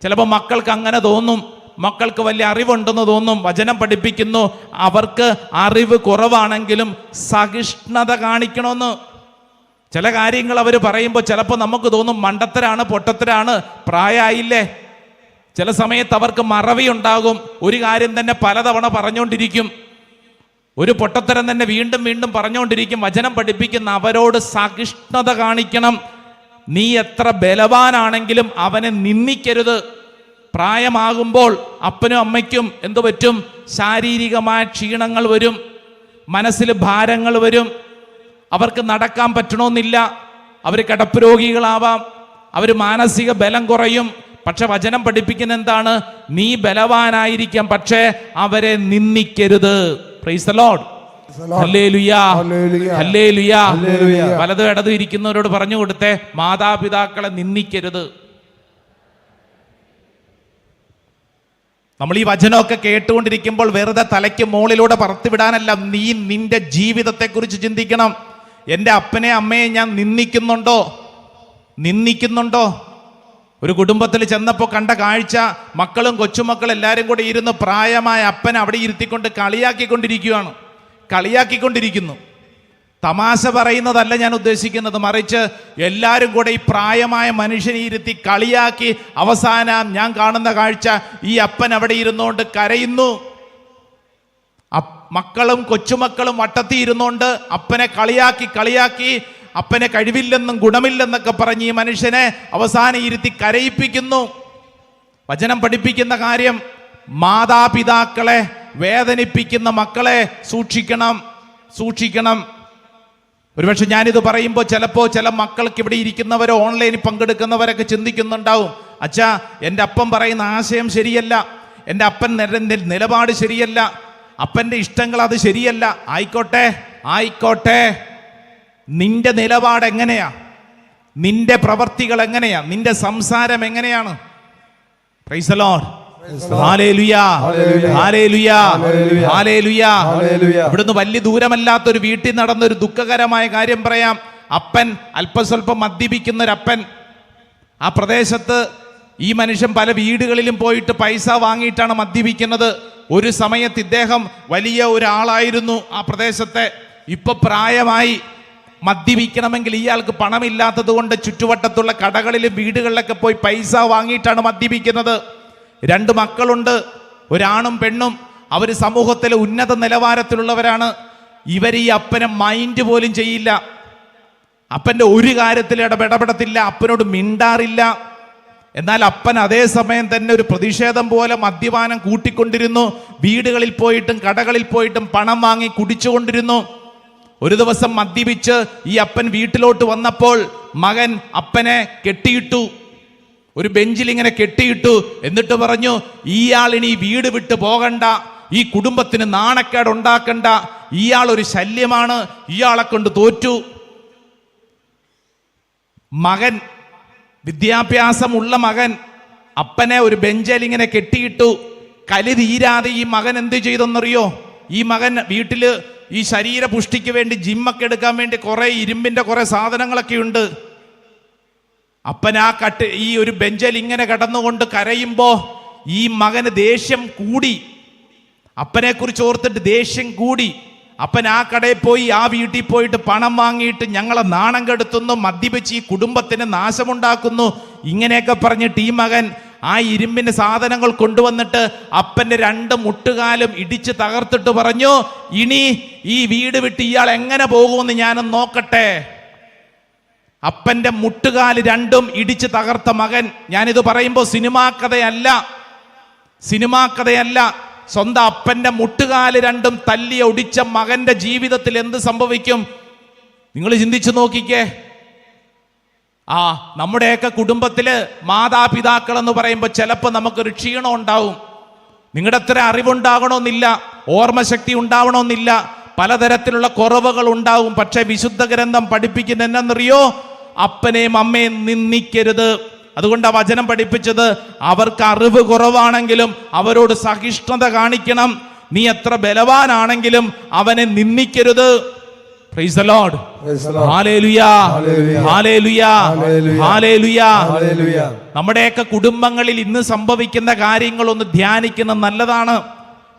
Speaker 1: ചിലപ്പോൾ മക്കൾക്ക് അങ്ങനെ തോന്നും. മക്കൾക്ക് വലിയ അറിവുണ്ടെന്ന് തോന്നും. വചനം പഠിപ്പിക്കുന്നു, അവർക്ക് അറിവ് കുറവാണെങ്കിലും സഹിഷ്ണുത കാണിക്കണമെന്ന്. ചില കാര്യങ്ങൾ അവർ പറയുമ്പോൾ ചിലപ്പോൾ നമുക്ക് തോന്നും മണ്ടത്തരാണ്, പൊട്ടത്തരാണ്, പ്രായമായില്ലേ. ചില സമയത്ത് അവർക്ക് മറവി ഉണ്ടാകും. ഒരു കാര്യം തന്നെ പലതവണ പറഞ്ഞുകൊണ്ടിരിക്കും. ഒരു പൊട്ടത്തരം തന്നെ വീണ്ടും വീണ്ടും പറഞ്ഞുകൊണ്ടിരിക്കും. വചനം പഠിപ്പിക്കുന്ന അവരോട് സഹിഷ്ണുത കാണിക്കണം. നീ എത്ര ബലവാനാണെങ്കിലും അവനെ നിന്ദിക്കരുത്. പ്രായമാകുമ്പോൾ അപ്പനും അമ്മയ്ക്കും എന്തു പറ്റും? ശാരീരികമായ ക്ഷീണങ്ങൾ വരും, മനസ്സിൽ ഭാരങ്ങൾ വരും. അവർക്ക് നടക്കാൻ പറ്റണമെന്നില്ല. അവർ കിടപ്പ് രോഗികളാവാം, അവർ മാനസിക ബലം കുറയും. പക്ഷെ വചനം പഠിപ്പിക്കുന്ന എന്താണ്? നീ ബലവാനായിരിക്കാം, പക്ഷേ അവരെ നിന്ദിക്കരുത്. Praise the Lord. Hallelujah, hallelujah. വലതും ഇടതും ഇരിക്കുന്നവരോട് പറഞ്ഞു കൊടുത്തേ, മാതാപിതാക്കളെ നിന്ദിക്കരുത്. നമ്മൾ ഈ വചനമൊക്കെ കേട്ടുകൊണ്ടിരിക്കുമ്പോൾ വെറുതെ തലയ്ക്ക് മുകളിലൂടെ പറത്തിവിടാനല്ല, നീ നിന്റെ ജീവിതത്തെക്കുറിച്ച് ചിന്തിക്കണം. എൻ്റെ അപ്പനെ അമ്മയെ ഞാൻ നിന്ദിക്കുന്നുണ്ടോ? ഒരു കുടുംബത്തിൽ ചെന്നപ്പോൾ കണ്ട കാഴ്ച, മക്കളും കൊച്ചുമക്കളും എല്ലാവരും കൂടെ ഇരുന്ന് പ്രായമായ അപ്പനെ അവിടെ ഇരുത്തിക്കൊണ്ട് കളിയാക്കിക്കൊണ്ടിരിക്കുന്നു. തമാശ പറയുന്നതല്ല ഞാൻ ഉദ്ദേശിക്കുന്നത്, മറിച്ച് എല്ലാവരും കൂടെ ഈ പ്രായമായ മനുഷ്യനെ ഇരുത്തി കളിയാക്കി അവസാനം ഞാൻ കാണുന്ന കാഴ്ച, ഈ അപ്പൻ അവിടെ ഇരുന്നുകൊണ്ട് കരയുന്നു. മക്കളും കൊച്ചുമക്കളും വട്ടത്തി ഇരുന്നുകൊണ്ട് അപ്പനെ കളിയാക്കി അപ്പനെ കഴിവില്ലെന്നും ഗുണമില്ലെന്നൊക്കെ പറഞ്ഞ് ഈ മനുഷ്യനെ അവസാനം ഇരുത്തി കരയിപ്പിക്കുന്നു. വചനം പഠിപ്പിക്കുന്ന കാര്യം, മാതാപിതാക്കളെ വേദനിപ്പിക്കുന്ന മക്കളെ സൂക്ഷിക്കണം. ഒരുപക്ഷെ ഞാനിത് പറയുമ്പോൾ ചിലപ്പോൾ ചില മക്കൾക്ക് ഇവിടെ ഇരിക്കുന്നവരോ ഓൺലൈനിൽ പങ്കെടുക്കുന്നവരൊക്കെ ചിന്തിക്കുന്നുണ്ടാവും, അച്ഛാ എൻ്റെ അപ്പൻ പറയുന്ന ആശയം ശരിയല്ല, എൻ്റെ അപ്പൻ നിലപാട് ശരിയല്ല, അപ്പൻ്റെ ഇഷ്ടങ്ങൾ അത് ശരിയല്ല. ആയിക്കോട്ടെ, നിന്റെ നിലപാട് എങ്ങനെയാ? നിന്റെ പ്രവർത്തികൾ എങ്ങനെയാ? നിന്റെ സംസാരം എങ്ങനെയാണ്? Praise the Lord. Hallelujah, hallelujah, hallelujah. ഇവിടുന്ന് വലിയ ദൂരമല്ലാത്തൊരു വീട്ടിൽ നടന്നൊരു ദുഃഖകരമായ കാര്യം പറയാം. അപ്പൻ അല്പസ്വല്പം മദ്യപിക്കുന്ന ഒരു അപ്പൻ. ആ പ്രദേശത്ത് ഈ മനുഷ്യൻ പല വീടുകളിലും പോയിട്ട് പൈസ വാങ്ങിയിട്ടാണ് മദ്യപിക്കുന്നത്. ഒരു സമയത്ത് ഇദ്ദേഹം വലിയ ഒരാളായിരുന്നു ആ പ്രദേശത്തെ. ഇപ്പൊ പ്രായമായി. മദ്യപിക്കണമെങ്കിൽ ഇയാൾക്ക് പണമില്ലാത്തത് കൊണ്ട് ചുറ്റുവട്ടത്തുള്ള കടകളിലും വീടുകളിലൊക്കെ പോയി പൈസ വാങ്ങിയിട്ടാണ് മദ്യപിക്കുന്നത്. 2 മക്കളുണ്ട്, ഒരാണും പെണ്ണും. അവർ സമൂഹത്തിലെ ഉന്നത നിലവാരത്തിലുള്ളവരാണ്. ഇവർ ഈ അപ്പനെ മൈൻഡ് പോലും ചെയ്യില്ല. അപ്പൻ്റെ ഒരു കാര്യത്തിൽ ഇടപെടത്തില്ല, അപ്പനോട് മിണ്ടാറില്ല. എന്നാൽ അപ്പൻ അതേസമയം തന്നെ ഒരു പ്രതിഷേധം പോലെ മദ്യപാനം കൂട്ടിക്കൊണ്ടിരുന്നു. വീടുകളിൽ പോയിട്ടും കടകളിൽ പോയിട്ടും പണം വാങ്ങി കുടിച്ചുകൊണ്ടിരുന്നു. ഒരു ദിവസം മദ്യപിച്ച് ഈ അപ്പൻ വീട്ടിലോട്ട് വന്നപ്പോൾ മകൻ അപ്പനെ കെട്ടിയിട്ടു. ഒരു ബെഞ്ചിൽ ഇങ്ങനെ കെട്ടിയിട്ടു. എന്നിട്ട് പറഞ്ഞു, ഇയാൾ ഇനി വീട് വിട്ട് പോകണ്ട, ഈ കുടുംബത്തിന് നാണക്കേട് ഉണ്ടാക്കണ്ട, ഇയാൾ ഒരു ശല്യമാണ്, ഇയാളെ കൊണ്ട് തോറ്റു. മകൻ, വിദ്യാഭ്യാസമുള്ള മകൻ, അപ്പനെ ഒരു ബെഞ്ചിൽ ഇങ്ങനെ കെട്ടിയിട്ടു. കലി തീരാതെ ഈ മകൻ എന്ത് ചെയ്തെന്നറിയോ? ഈ മകൻ വീട്ടില് ഈ ശരീര പുഷ്ടിക്ക് വേണ്ടി ജിമ്മൊക്കെ എടുക്കാൻ വേണ്ടി കുറെ ഇരുമ്പിന്റെ കുറെ സാധനങ്ങളൊക്കെ ഉണ്ട്. അപ്പൻ ഈ ഒരു ബെഞ്ചിൽ ഇങ്ങനെ കിടന്നുകൊണ്ട് കരയുമ്പോ ഈ മകന് ദേഷ്യം കൂടി. അപ്പനെ കുറിച്ച് ഓർത്തിട്ട് ദേഷ്യം കൂടി. അപ്പൻ ആ കടയിൽ പോയി, ആ വീട്ടിൽ പോയിട്ട് പണം വാങ്ങിയിട്ട് ഞങ്ങളെ നാണം കെടുത്തുന്നു, മദ്യപിച്ച് ഈ കുടുംബത്തിന് നാശമുണ്ടാക്കുന്നു, ഇങ്ങനെയൊക്കെ പറഞ്ഞിട്ട് ഈ മകൻ ആ ഇരുമ്പിന്റെ സാധനങ്ങൾ കൊണ്ടുവന്നിട്ട് അപ്പന്റെ 2 മുട്ടുകാലും ഇടിച്ച് തകർത്തിട്ട് പറഞ്ഞു, ഇനി ഈ വീട് വിട്ട് ഇയാൾ എങ്ങനെ പോകുമെന്ന് ഞാനൊന്ന് നോക്കട്ടെ. അപ്പന്റെ മുട്ടുകാല് 2ഉം ഇടിച്ച് തകർത്ത മകൻ. ഞാനിത് പറയുമ്പോൾ സിനിമാ കഥയല്ല. സ്വന്തം അപ്പന്റെ മുട്ടുകാല് 2ഉം തല്ലി ഒടിച്ച മകന്റെ ജീവിതത്തിൽ എന്ത് സംഭവിക്കും നിങ്ങൾ ചിന്തിച്ചു നോക്കിക്കേ. നമ്മുടെയൊക്കെ കുടുംബത്തില് മാതാപിതാക്കൾ എന്ന് പറയുമ്പോൾ ചിലപ്പോൾ നമുക്കൊരു ക്ഷീണം ഉണ്ടാവും. നിങ്ങളുടെ അത്ര അറിവുണ്ടാകണമെന്നില്ല, ഓർമ്മശക്തി ഉണ്ടാവണമെന്നില്ല, പലതരത്തിലുള്ള കുറവുകൾ ഉണ്ടാവും. പക്ഷെ വിശുദ്ധ ഗ്രന്ഥം പഠിപ്പിക്കുന്ന എന്നറിയോ? അപ്പനെയും അമ്മയും നിന്ദിക്കരുത്. അതുകൊണ്ടാണ് വചനം പഠിപ്പിച്ചത്, അവർക്ക് അറിവ് കുറവാണെങ്കിലും അവരോട് സഹിഷ്ണുത കാണിക്കണം. നീ എത്ര ബലവാനാണെങ്കിലും അവനെ നിന്ദിക്കരുത്. Praise the Lord. Hallelujah. Hallelujah. Hallelujah. നമ്മുടെയൊക്കെ കുടുംബങ്ങളിൽ ഇന്ന് സംഭവിക്കുന്ന കാര്യങ്ങളൊന്ന് ധ്യാനിക്കുന്നത് നല്ലതാണ്.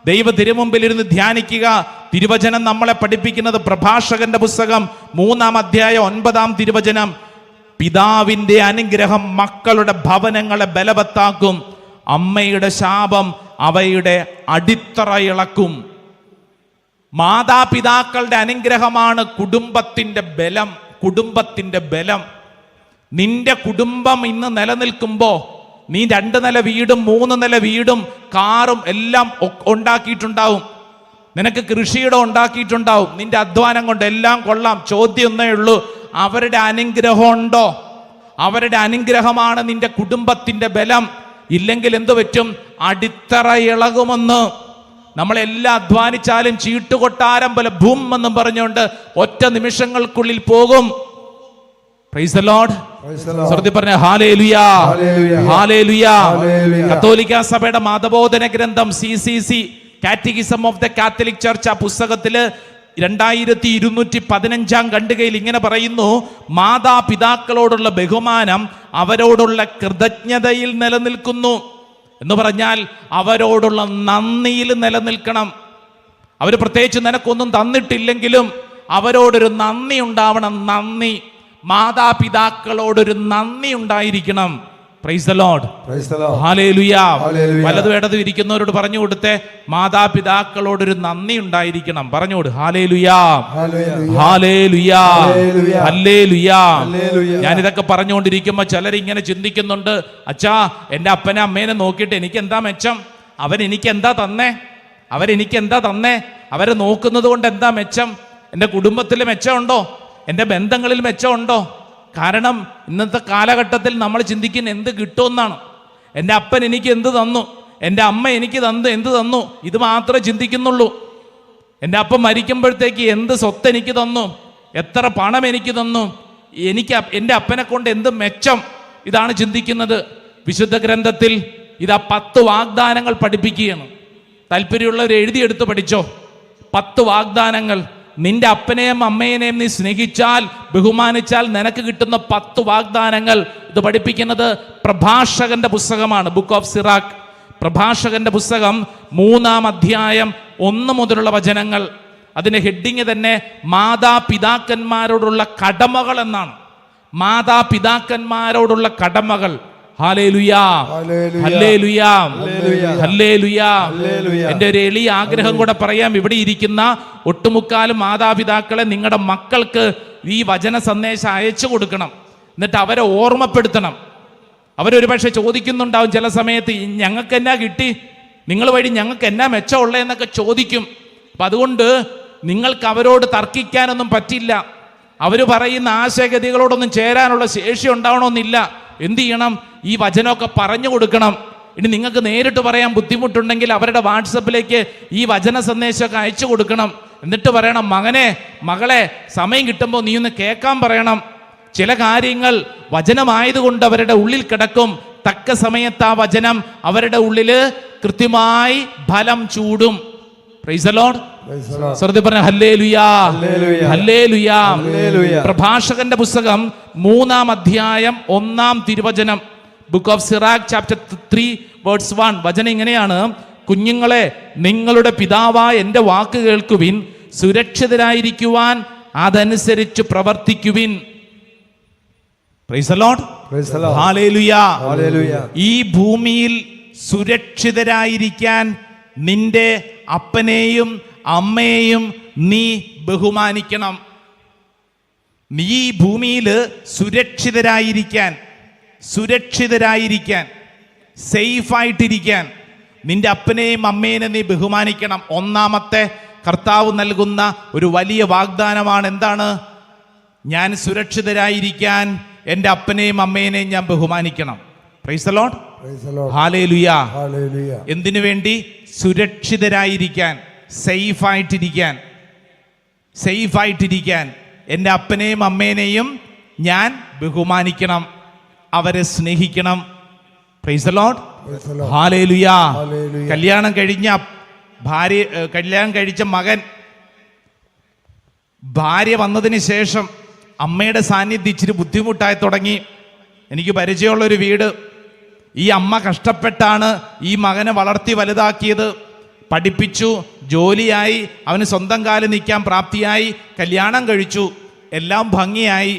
Speaker 1: ദൈവ തിരുമുമ്പിൽ ഇരുന്ന് ധ്യാനിക്കുക. തിരുവചനം നമ്മളെ പഠിപ്പിക്കുന്നത് പ്രഭാഷകന്റെ പുസ്തകം 3-ാം അധ്യായം 9-ാം തിരുവചനം, പിതാവിന്റെ അനുഗ്രഹം മക്കളുടെ ഭവനങ്ങളെ ബലവത്താക്കും, അമ്മയുടെ ശാപം അവയുടെ അടിത്തറ ഇളക്കും. മാതാപിതാക്കളുടെ അനുഗ്രഹമാണ് കുടുംബത്തിന്റെ ബലം. നിന്റെ കുടുംബം ഇന്ന് നിലനിൽക്കുമ്പോ നീ 2 നില വീടും 3 നില വീടും കാറും എല്ലാം ഉണ്ടാക്കിയിട്ടുണ്ടാവും. നിനക്ക് കൃഷിയിടം ഉണ്ടാക്കിയിട്ടുണ്ടാവും. നിന്റെ അധ്വാനം കൊണ്ട് എല്ലാം കൊള്ളാം. ചോദ്യം ഒന്നേ ഉള്ളൂ, അവരുടെ അനുഗ്രഹം ഉണ്ടോ? അവരുടെ അനുഗ്രഹമാണ് നിന്റെ കുടുംബത്തിന്റെ ബലം. ഇല്ലെങ്കിൽ എന്തു പറ്റും? അടിത്തറ ഇളകുമെന്ന്. നമ്മളെല്ലാം അധ്വാനിച്ചാലും ചീട്ടുകൊട്ടാരം പോലെ ഭൂം എന്നും പറഞ്ഞുകൊണ്ട് ഒറ്റ നിമിഷങ്ങൾക്കുള്ളിൽ പോകും. Price the Lord. സ്വർത്തി പറഞ്ഞ ഹല്ലേലൂയാ, ഹല്ലേലൂയാ. കത്തോലിക്ക സഭയുടെ മതബോധന ഗ്രന്ഥം CCC catechism of the Catholic church ആ പുസ്തകത്തില് 2215 ഖണ്ഡികയിൽ ഇങ്ങനെ പറയുന്നു, മാതാപിതാക്കളോടുള്ള ബഹുമാനം അവരോടുള്ള കൃതജ്ഞതയിൽ നിലനിൽക്കുന്നു എന്ന് പറഞ്ഞാൽ അവരോടുള്ള നന്ദിയിൽ നിലനിൽക്കണം. അവർ പ്രത്യേകിച്ച് നിനക്കൊന്നും തന്നിട്ടില്ലെങ്കിലും അവരോടൊരു നന്ദി ഉണ്ടാവണം. നന്ദി, മാതാപിതാക്കളോടൊരു നന്ദി ഉണ്ടായിരിക്കണം. Price the Lord. ഹല്ലേലൂയാ. വലതും ഇടതും ഇരിക്കുന്നവരോട് പറഞ്ഞു കൊടുത്തേ, മാതാപിതാക്കളോടൊരു നന്ദി ഉണ്ടായിരിക്കണം. പറഞ്ഞോട് ഹല്ലേലൂയാ, ഹല്ലേലൂയാ, ഹല്ലേലൂയാ. ഞാനിതൊക്കെ പറഞ്ഞുകൊണ്ടിരിക്കുമ്പോൾ ചിലരിങ്ങനെ ചിന്തിക്കുന്നുണ്ട്, അച്ഛാ എൻ്റെ അപ്പനെ അമ്മേനെ നോക്കിയിട്ട് എനിക്ക് എന്താ മെച്ചം? അവരെനിക്ക് എന്താ തന്നേ? അവരെ നോക്കുന്നത് കൊണ്ട് എന്താ മെച്ചം? എൻ്റെ കുടുംബത്തിൽ മെച്ചമുണ്ടോ? എൻ്റെ ബന്ധങ്ങളിൽ മെച്ചമുണ്ടോ? കാരണം ഇന്നത്തെ കാലഘട്ടത്തിൽ നമ്മൾ ചിന്തിക്കുന്ന എന്ത് കിട്ടുമെന്നാണ്. എൻ്റെ അപ്പൻ എനിക്ക് എന്ത് തന്നു, എൻ്റെ അമ്മ എനിക്ക് എന്ത് തന്നു, ഇത് മാത്രമേ ചിന്തിക്കുന്നുള്ളൂ. എൻ്റെ അപ്പൻ മരിക്കുമ്പോഴത്തേക്ക് എന്ത് സ്വത്ത് എനിക്ക് തന്നു, എത്ര പണം എനിക്ക് തന്നു, എൻ്റെ അപ്പനെ കൊണ്ട് എന്ത് മെച്ചം, ഇതാണ് ചിന്തിക്കുന്നത്. വിശുദ്ധ ഗ്രന്ഥത്തിൽ ഇതാ 10 വാഗ്ദാനങ്ങൾ പഠിപ്പിക്കുകയാണ്. താല്പര്യമുള്ളവർ എഴുതിയെടുത്ത് പഠിച്ചോ. 10 വാഗ്ദാനങ്ങൾ. നിന്റെ അപ്പനെയും അമ്മേനെയും നീ സ്നേഹിച്ചാൽ, ബഹുമാനിച്ചാൽ നിനക്ക് കിട്ടുന്ന 10 വാഗ്ദാനങ്ങൾ. ഇത് പഠിപ്പിക്കുന്നത് പ്രഭാഷകന്റെ പുസ്തകമാണ്, ബുക്ക് ഓഫ് സിറാക്ക്. പ്രഭാഷകന്റെ പുസ്തകം 3-ാം അധ്യായം 1 മുതലുള്ള വചനങ്ങൾ. അതിന്റെ ഹെഡിങ് തന്നെ മാതാപിതാക്കന്മാരോടുള്ള കടമകൾ എന്നാണ്. മാതാപിതാക്കന്മാരോടുള്ള കടമകൾ. ഹല്ലേലൂയാ, ഹല്ലേലൂയാ, ഹല്ലേലൂയാ. എൻ്റെ ഒരു എളിയ ആഗ്രഹം കൂടെ പറയാം. ഇവിടെ ഇരിക്കുന്ന ഒട്ടുമുക്കാലും മാതാപിതാക്കളെ നിങ്ങളുടെ മക്കൾക്ക് ഈ വചന സന്ദേശം അയച്ചു കൊടുക്കണം. എന്നിട്ട് അവരെ ഓർമ്മപ്പെടുത്തണം. അവരൊരു പക്ഷെ ചോദിക്കുന്നുണ്ടാവും ചില സമയത്ത്, ഞങ്ങൾക്ക് എന്നാ കിട്ടി, നിങ്ങൾ വഴി ഞങ്ങൾക്ക് എന്നാ മെച്ചമുള്ളതെന്നൊക്കെ ചോദിക്കും. അപ്പം അതുകൊണ്ട് നിങ്ങൾക്ക് അവരോട് തർക്കിക്കാനൊന്നും പറ്റില്ല. അവർ പറയുന്ന ആശയഗതികളോടൊന്നും ചേരാനുള്ള ശേഷി ഉണ്ടാവണമെന്നില്ല. എന്ത് ചെയ്യണം? ഈ വചനമൊക്കെ പറഞ്ഞു കൊടുക്കണം. ഇനി നിങ്ങൾക്ക് നേരിട്ട് പറയാൻ ബുദ്ധിമുട്ടുണ്ടെങ്കിൽ അവരുടെ വാട്സപ്പിലേക്ക് ഈ വചന സന്ദേശമൊക്കെ അയച്ചു കൊടുക്കണം. എന്നിട്ട് പറയണം, മകനെ മകളെ സമയം കിട്ടുമ്പോൾ നീ ഒന്ന് കേൾക്കാൻ പറയണം. ചില കാര്യങ്ങൾ വചനമായതുകൊണ്ട് അവരുടെ ഉള്ളിൽ കിടക്കും. തക്ക സമയത്ത് ആ വചനം അവരുടെ ഉള്ളില് കൃത്യമായി ഫലം ചൂടും. Price the Lord. ശ്രദ്ധ പറഞ്ഞ ഹല്ലേലൂയാ, ഹല്ലേലൂയാ. പ്രഭാഷകന്റെ പുസ്തകം 3-ാം അധ്യായം 1-ാം തിരുവചനം, book of Sirach chapter 3 verse 1. വചനം ഇങ്ങനെയാണ്: കുഞ്ഞുങ്ങളെ, നിങ്ങളുടെ പിതാവായ എൻ്റെ വാക്ക് കേൾക്കുവിൻ, സുരക്ഷിതരായിരിക്കുവാൻ അതനുസരിച്ച് പ്രവർത്തിക്കുവിൻ. Praise the Lord. ഹല്ലേലൂയാ. ഈ ഭൂമിയിൽ സുരക്ഷിതരായിരിക്കാൻ നിന്റെ അപ്പനെയും അമ്മയെയും നീ ബഹുമാനിക്കണം. നീ ഈ ഭൂമിയിൽ സുരക്ഷിതരായിരിക്കാൻ സേഫായിട്ടിരിക്കാൻ നിന്റെ അപ്പനെയും അമ്മേനെ നീ ബഹുമാനിക്കണം. ഒന്നാമത്തെ കർത്താവ് നൽകുന്ന ഒരു വലിയ വാഗ്ദാനമാണ്. എന്താണ്? ഞാൻ സുരക്ഷിതരായിരിക്കാൻ എൻ്റെ അപ്പനെയും അമ്മേനെയും ഞാൻ ബഹുമാനിക്കണം. Praise the Lord. ഹല്ലേലൂയാ. എന്തിനു വേണ്ടി? സുരക്ഷിതരായിരിക്കാൻ, സേഫായിട്ടിരിക്കാൻ എൻ്റെ അപ്പനെയും അമ്മേനെയും ഞാൻ ബഹുമാനിക്കണം, അവരെ സ്നേഹിക്കണം. Praise the Lord. ഹല്ലേലൂയാ. കല്യാണം കഴിച്ച മകൻ ഭാര്യ വന്നതിന് ശേഷം അമ്മയുടെ സാന്നിധ്യം ഇച്ചിരി ബുദ്ധിമുട്ടായി തുടങ്ങി. എനിക്ക് പരിചയമുള്ളൊരു വീട്. ഈ അമ്മ കഷ്ടപ്പെട്ടാണ് ഈ മകനെ വളർത്തി വലുതാക്കിയത്, പഠിപ്പിച്ചു, ജോലിയായി, അവന് സ്വന്തം കാലിൽ നിൽക്കാൻ പ്രാപ്തിയായി, കല്യാണം കഴിച്ചു, എല്ലാം ഭംഗിയായി.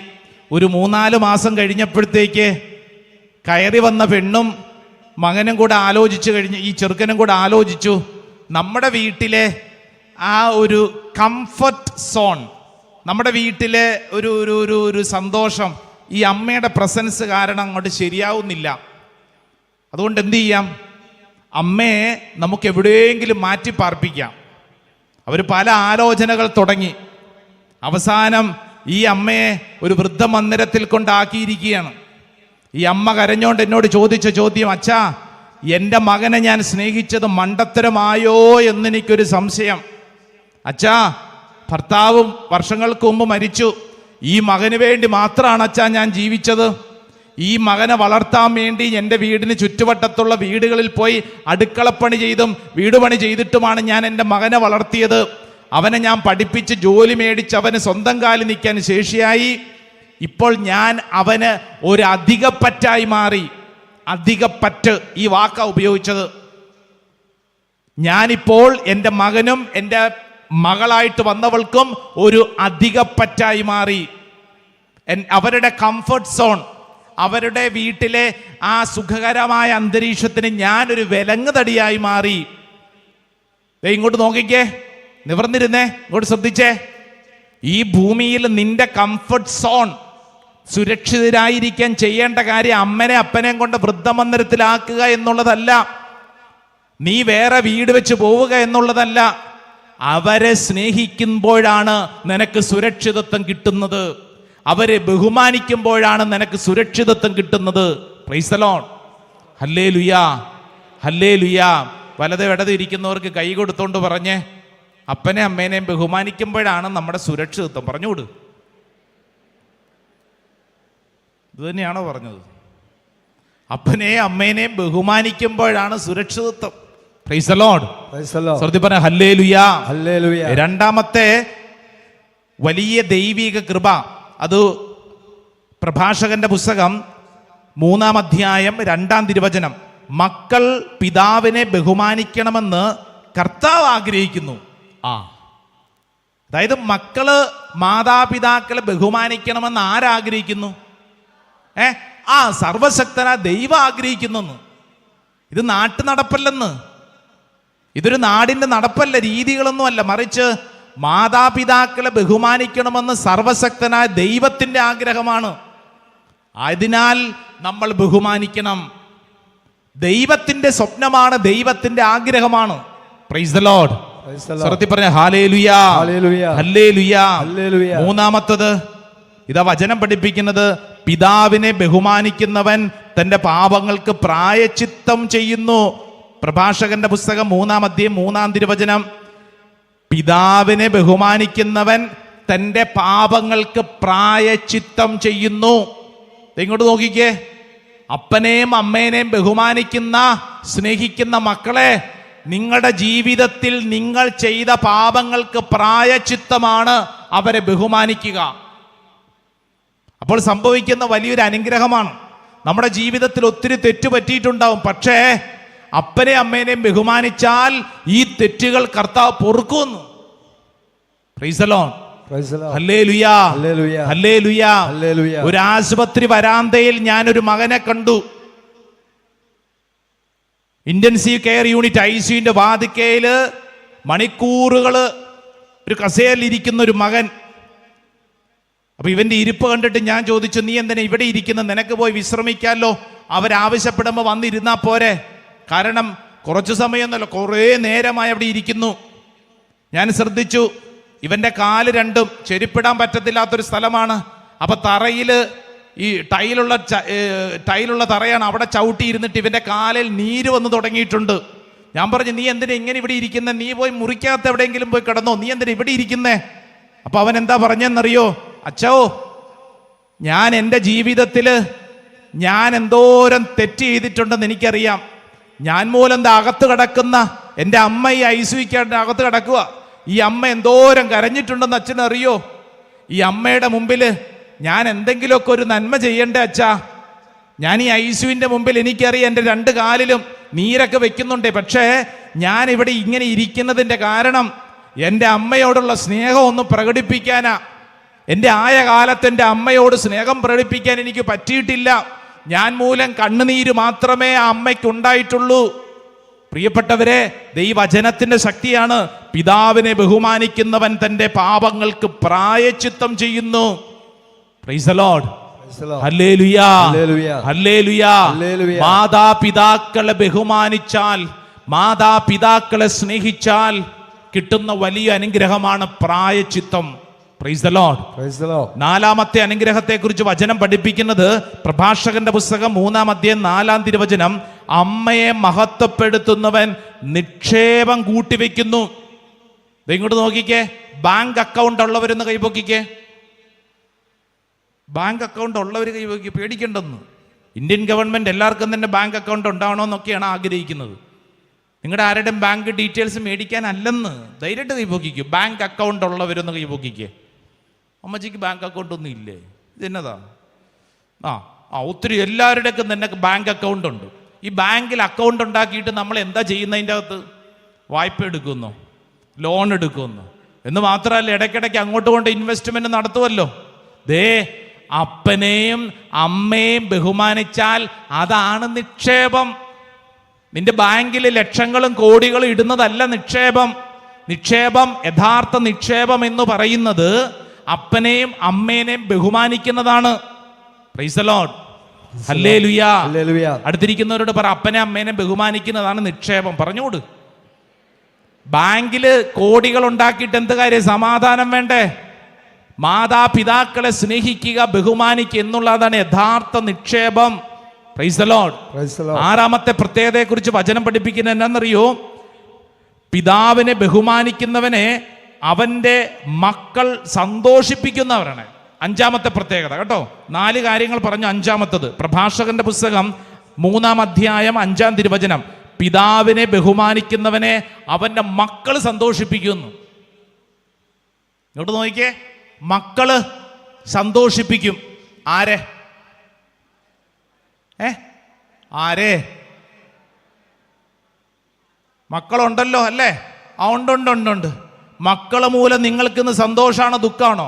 Speaker 1: ഒരു 3-4 മാസം കഴിഞ്ഞപ്പോഴത്തേക്ക് കയറി വന്ന പെണ്ണും മകനും കൂടെ ഈ ചെറുക്കനും കൂടെ ആലോചിച്ചു, നമ്മുടെ വീട്ടിലെ ആ ഒരു കംഫർട്ട് സോൺ, നമ്മുടെ വീട്ടിലെ ഒരു സന്തോഷം ഈ അമ്മയുടെ പ്രസൻസ് കാരണം അങ്ങോട്ട് ശരിയാവുന്നില്ല. അതുകൊണ്ട് എന്ത് ചെയ്യാം? അമ്മയെ നമുക്ക് എവിടെയെങ്കിലും മാറ്റി പാർപ്പിക്കാം. അവർ പല ആലോചനകൾ തുടങ്ങി. അവസാനം ഈ അമ്മയെ ഒരു വൃദ്ധമന്ദിരത്തിൽ കൊണ്ടാക്കിയിരിക്കുകയാണ്. ഈ അമ്മ കരഞ്ഞോണ്ട് എന്നോട് ചോദിച്ച ചോദ്യം: അച്ഛാ, എൻ്റെ മകനെ ഞാൻ സ്നേഹിച്ചത് മണ്ടത്തരമായോ എന്നെനിക്കൊരു സംശയം. അച്ഛാ, ഭർത്താവും വർഷങ്ങൾക്ക് മുമ്പ് മരിച്ചു. ഈ മകന് വേണ്ടി മാത്രമാണ് അച്ഛാ ഞാൻ ജീവിച്ചത്. ഈ മകനെ വളർത്താൻ വേണ്ടി എൻ്റെ വീടിന് ചുറ്റുവട്ടത്തുള്ള വീടുകളിൽ പോയി അടുക്കളപ്പണി ചെയ്തും വീടുപണി ചെയ്തിട്ടുമാണ് ഞാൻ എൻ്റെ മകനെ വളർത്തിയത്. അവനെ ഞാൻ പഠിപ്പിച്ച് ജോലി മേടിച്ച് അവന് സ്വന്തം കാലിൽ നിൽക്കാൻ ശേഷിയായി. ഇപ്പോൾ ഞാൻ അവന് ഒരു അധികപ്പറ്റായി മാറി. അധികപ്പറ്റ് ഈ വാക്കാ ഉപയോഗിച്ചത്. ഞാനിപ്പോൾ എൻ്റെ മകനും എൻ്റെ മകളായിട്ട് വന്നവൾക്കും ഒരു അധികപ്പറ്റായി മാറി. അവരുടെ കംഫർട്ട് സോൺ, അവരുടെ വീട്ടിലെ ആ സുഖകരമായ അന്തരീക്ഷത്തിന് ഞാനൊരു വിലങ്ങുതടിയായി മാറി. ഇങ്ങോട്ട് നോക്കിക്കേ, നിവർന്നിരുന്നേ, ഇങ്ങോട്ട് ശ്രദ്ധിച്ചേ. ഈ ഭൂമിയിൽ നിന്റെ കംഫർട്ട് സോൺ, സുരക്ഷിതരായിരിക്കാൻ ചെയ്യേണ്ട കാര്യം അമ്മനെ അപ്പനെയും കൊണ്ട് വൃദ്ധമന്ദിരത്തിലാക്കുക എന്നുള്ളതല്ല, നീ വേറെ വീട് വെച്ച് പോവുക എന്നുള്ളതല്ല. അവരെ സ്നേഹിക്കുമ്പോഴാണ് നിനക്ക് സുരക്ഷിതത്വം കിട്ടുന്നത്. അവരെ ബഹുമാനിക്കുമ്പോഴാണ് നിനക്ക് സുരക്ഷിതത്വം കിട്ടുന്നത്. Praise the Lord. Hallelujah, hallelujah. വലത് ഇടത് ഇരിക്കുന്നവർക്ക് കൈ കൊടുത്തോണ്ട് പറഞ്ഞേ, അപ്പനെ അമ്മേനെയും ബഹുമാനിക്കുമ്പോഴാണ് നമ്മുടെ സുരക്ഷിതത്വം. പറഞ്ഞുകൊടു. ഇത് തന്നെയാണോ പറഞ്ഞത്? അപ്പനെയും അമ്മേനെയും ബഹുമാനിക്കുമ്പോഴാണ് സുരക്ഷിതത്വം. Price the Lord. ശ്രദ്ധ പറഞ്ഞ ഹല്ലേലൂയാ, ഹല്ലേലൂയാ. രണ്ടാമത്തെ വലിയ ദൈവിക കൃപ, അത് പ്രഭാഷകന്റെ പുസ്തകം 3-ാം അധ്യായം 2-ാം തിരുവചനം. മക്കൾ പിതാവിനെ ബഹുമാനിക്കണമെന്ന് കർത്താവ് ആഗ്രഹിക്കുന്നു. അതായത് മക്കള് മാതാപിതാക്കളെ ബഹുമാനിക്കണമെന്ന് ആരാഗ്രഹിക്കുന്നു? സർവശക്തനായ ദൈവം ആഗ്രഹിക്കുന്നു. ഇത് നാട്ടു നടപ്പല്ലെന്ന്, ഇതൊരു നാടിന്റെ നടപ്പല്ല, രീതികളൊന്നും അല്ല, മറിച്ച് മാതാപിതാക്കളെ ബഹുമാനിക്കണമെന്ന് സർവശക്തനായ ദൈവത്തിന്റെ ആഗ്രഹമാണ്. അതിനാൽ നമ്മൾ ബഹുമാനിക്കണം. ദൈവത്തിന്റെ സ്വപ്നമാണ്, ദൈവത്തിന്റെ ആഗ്രഹമാണ്. Price the Lord. സ്വരത്തിൽ പറഞ്ഞ ഹല്ലേലൂയാ, ഹല്ലേലൂയാ. മൂന്നാമത്തത് ഇതാ വചനം പഠിപ്പിക്കുന്നത്, പിതാവിനെ ബഹുമാനിക്കുന്നവൻ തന്റെ പാപങ്ങൾക്ക് പ്രായശ്ചിത്തം ചെയ്യുന്നു. പ്രഭാഷകന്റെ പുസ്തകം 3-ാം അധ്യായം 3-ാം തിരുവചനം. പിതാവിനെ ബഹുമാനിക്കുന്നവൻ തന്റെ പാപങ്ങൾക്ക് പ്രായശ്ചിത്തം ചെയ്യുന്നു. ഇങ്ങോട്ട് നോക്കിക്കേ, അപ്പനെയും അമ്മേനെയും ബഹുമാനിക്കുന്ന, സ്നേഹിക്കുന്ന മക്കളെ, നിങ്ങളുടെ ജീവിതത്തിൽ നിങ്ങൾ ചെയ്ത പാപങ്ങൾക്ക് പ്രായശ്ചിത്തമാണ് അവരെ ബഹുമാനിക്കുക. അപ്പോൾ സംഭവിക്കുന്ന വലിയൊരു അനുഗ്രഹമാണ്. നമ്മുടെ ജീവിതത്തിൽ ഒത്തിരി തെറ്റ് പറ്റിയിട്ടുണ്ടാവും, പക്ഷേ അപ്പനെ അമ്മേനെയും ബഹുമാനിച്ചാൽ ഈ തെറ്റുകൾ കർത്താവ് പൊറുക്കുന്നു. Praise the Lord. Hallelujah, hallelujah. ഒരു ആശുപത്രി വരാന്തയിൽ ഞാനൊരു മകനെ കണ്ടു. ഇന്റൻസീവ് കെയർ യൂണിറ്റ് ICUവിന്റെ വാതിക്കയില് മണിക്കൂറുകള് ഒരു കസേരയിൽ ഇരിക്കുന്ന ഒരു മകൻ. അപ്പൊ ഇവന്റെ ഇരിപ്പ് കണ്ടിട്ട് ഞാൻ ചോദിച്ചു, നീ എന്തിനാ ഇവിടെ ഇരിക്കുന്നത്? നിനക്ക് പോയി വിശ്രമിക്കാമല്ലോ. അവരാവശ്യപ്പെടുമ്പോൾ വന്നിരുന്നാ പോരെ? കാരണം കുറച്ചു സമയമൊന്നുമല്ല, കുറേ നേരമായി അവിടെ ഇരിക്കുന്നു. ഞാൻ ശ്രദ്ധിച്ചു, ഇവന്റെ കാല് രണ്ടും ചെരുപ്പിടാൻ പറ്റത്തില്ലാത്തൊരു സ്ഥലമാണ്. അപ്പൊ തറയില് ഈ ടൈലുള്ള തറയാണ്. അവിടെ ചവിട്ടി ഇരുന്നിട്ട് ഇവന്റെ കാലിൽ നീര് വന്ന് തുടങ്ങിയിട്ടുണ്ട്. ഞാൻ പറഞ്ഞു, നീ എന്തിനാ ഇങ്ങനെ ഇവിടെ ഇരിക്കുന്നേ? നീ പോയി മുറിക്കകത്ത് എവിടെയെങ്കിലും പോയി കിടന്നോ, നീ എന്തിനാ ഇവിടെ ഇരിക്കുന്നേ? അപ്പൊ അവൻ എന്താ പറഞ്ഞെന്നറിയോ? അച്ഛോ, ഞാൻ എൻ്റെ ജീവിതത്തില് ഞാൻ എന്തോരം തെറ്റ് ചെയ്തിട്ടുണ്ടെന്ന് എനിക്കറിയാം. ഞാൻ മൂലം എന്താ അകത്ത് കിടക്കുന്ന എൻ്റെ അമ്മ ഈ ICUവിന്റെ അകത്ത് കിടക്കുക. ഈ അമ്മ എന്തോരം കരഞ്ഞിട്ടുണ്ടെന്ന് അച്ഛനറിയോ? ഈ അമ്മയുടെ മുമ്പിൽ ഞാൻ എന്തെങ്കിലുമൊക്കെ ഒരു നന്മ ചെയ്യണ്ടേ അച്ഛാ? ഞാൻ ഈ ICUവിന്റെ മുമ്പിൽ എനിക്കറിയാം എൻ്റെ രണ്ട് കാലിലും നീരൊക്കെ വെക്കുന്നുണ്ട്. പക്ഷേ ഞാൻ ഇവിടെ ഇങ്ങനെ ഇരിക്കുന്നതിൻ്റെ കാരണം എൻ്റെ അമ്മയോടുള്ള സ്നേഹം ഒന്ന് പ്രകടിപ്പിക്കാനാ. എൻ്റെ ആയ കാലത്ത് എൻ്റെ അമ്മയോട് സ്നേഹം പ്രകടിപ്പിക്കാൻ എനിക്ക് പറ്റിയിട്ടില്ല. ഞാൻ മൂലം കണ്ണുനീര് മാത്രമേ ആ അമ്മയ്ക്ക് ഉണ്ടായിട്ടുള്ളൂ. പ്രിയപ്പെട്ടവരെ, ദൈവവചനത്തിന്റെ ശക്തിയാണ്. പിതാവിനെ ബഹുമാനിക്കുന്നവൻ തന്റെ പാപങ്ങൾക്ക് പ്രായശ്ചിത്തം ചെയ്യുന്നു. Price the Lord. Hallelujah, hallelujah. മാതാപിതാക്കളെ ബഹുമാനിച്ചാൽ, മാതാപിതാക്കളെ സ്നേഹിച്ചാൽ കിട്ടുന്ന വലിയ അനുഗ്രഹമാണ് പ്രായശ്ചിത്തം. Price the Lord. നാലാമത്തെ അനുഗ്രഹത്തെ കുറിച്ച് വചനം പഠിപ്പിക്കുന്നത് പ്രഭാഷകന്റെ പുസ്തകം 3-ാം അധ്യായം 4-ാം തിരുവചനം, അമ്മയെ മഹത്വപ്പെടുത്തുന്നവൻ നിക്ഷേപം കൂട്ടിവെക്കുന്നു. ഇങ്ങോട്ട് നോക്കിക്കേ, ബാങ്ക് അക്കൗണ്ട് ഉള്ളവരൊന്ന് കൈപൊക്കിക്കേ. ബാങ്ക് അക്കൗണ്ട് ഉള്ളവർ കൈപൊക്കി, പേടിക്കണ്ടെന്ന്. ഇന്ത്യൻ ഗവൺമെന്റ് എല്ലാവർക്കും തന്നെ ബാങ്ക് അക്കൗണ്ട് ഉണ്ടാവണമെന്നൊക്കെയാണ് ആഗ്രഹിക്കുന്നത്. നിങ്ങളുടെ ആരുടെയും ബാങ്ക് ഡീറ്റെയിൽസ് മേടിക്കാനല്ലെന്ന്. ധൈര്യമായിട്ട് കൈപൊക്കിക്കൂ. Bank account ഉള്ളവരൊന്ന് കൈപൊക്കിക്കേ. അമ്മച്ചിക്ക് ബാങ്ക് അക്കൗണ്ട് ഒന്നും ഇല്ലേ? ഇതെന്നതാ? ഒത്തിരി എല്ലാവരുടെയൊക്കെ തന്നെ ബാങ്ക് അക്കൗണ്ട് ഉണ്ട്. ഈ ബാങ്കിൽ അക്കൗണ്ട് ഉണ്ടാക്കിയിട്ട് നമ്മൾ എന്താ ചെയ്യുന്നതിൻ്റെ അകത്ത്? വായ്പ എടുക്കുന്നു, ലോൺ എടുക്കുന്നു എന്ന് മാത്രമല്ല, ഇടയ്ക്കിടയ്ക്ക് അങ്ങോട്ട് കൊണ്ട് ഇൻവെസ്റ്റ്മെന്റ് നടത്തുമല്ലോ. ദേ, അപ്പനെയും അമ്മയും ബഹുമാനിച്ചാൽ അതാണ് നിക്ഷേപം. നിന്റെ ബാങ്കിൽ ലക്ഷങ്ങളും കോടികളും ഇടുന്നതല്ല നിക്ഷേപം. നിക്ഷേപം, യഥാർത്ഥ നിക്ഷേപം എന്ന് പറയുന്നത് അപ്പനെയും അമ്മേനെയും ബഹുമാനിക്കുന്നതാണ്. Praise the Lord. ഹല്ലേലൂയ. അടുത്തിരിക്കുന്നവരോട് പറ, അപ്പനെ അമ്മേനെ ബഹുമാനിക്കുന്നതാണ് നിക്ഷേപം. പറഞ്ഞോട്. ബാങ്കില് കോടികൾ ഉണ്ടാക്കിയിട്ട് എന്ത് കാര്യം? സമാധാനം വേണ്ടേ? മാതാപിതാക്കളെ സ്നേഹിക്കുക, ബഹുമാനിക്കുക എന്നുള്ളതാണ് യഥാർത്ഥ നിക്ഷേപം. Price the Lord. ആറാമത്തെ പ്രത്യേകതയെ കുറിച്ച് വചനം പഠിപ്പിക്കുന്നത് എന്നാന്നറിയോ? പിതാവിനെ ബഹുമാനിക്കുന്നവനെ അവന്റെ മക്കൾ സന്തോഷിപ്പിക്കുന്നവരാണ്. അഞ്ചാമത്തെ പ്രത്യേകത കേട്ടോ. 4 കാര്യങ്ങൾ പറഞ്ഞു. അഞ്ചാമത്തത് പ്രഭാഷകന്റെ പുസ്തകം 3-ാം അധ്യായം 5-ാം തിരുവചനം, പിതാവിനെ ബഹുമാനിക്കുന്നവനെ അവന്റെ മക്കൾ സന്തോഷിപ്പിക്കുന്നു. ഇങ്ങോട്ട് നോക്കിക്കേ, മക്കള് സന്തോഷിപ്പിക്കും. ആരെ? ആരെ? മക്കളുണ്ടല്ലോ അല്ലേ? ഉണ്ട്. മക്കളെ മൂലം നിങ്ങൾക്കിന്ന് സന്തോഷാണോ ദുഃഖാണോ?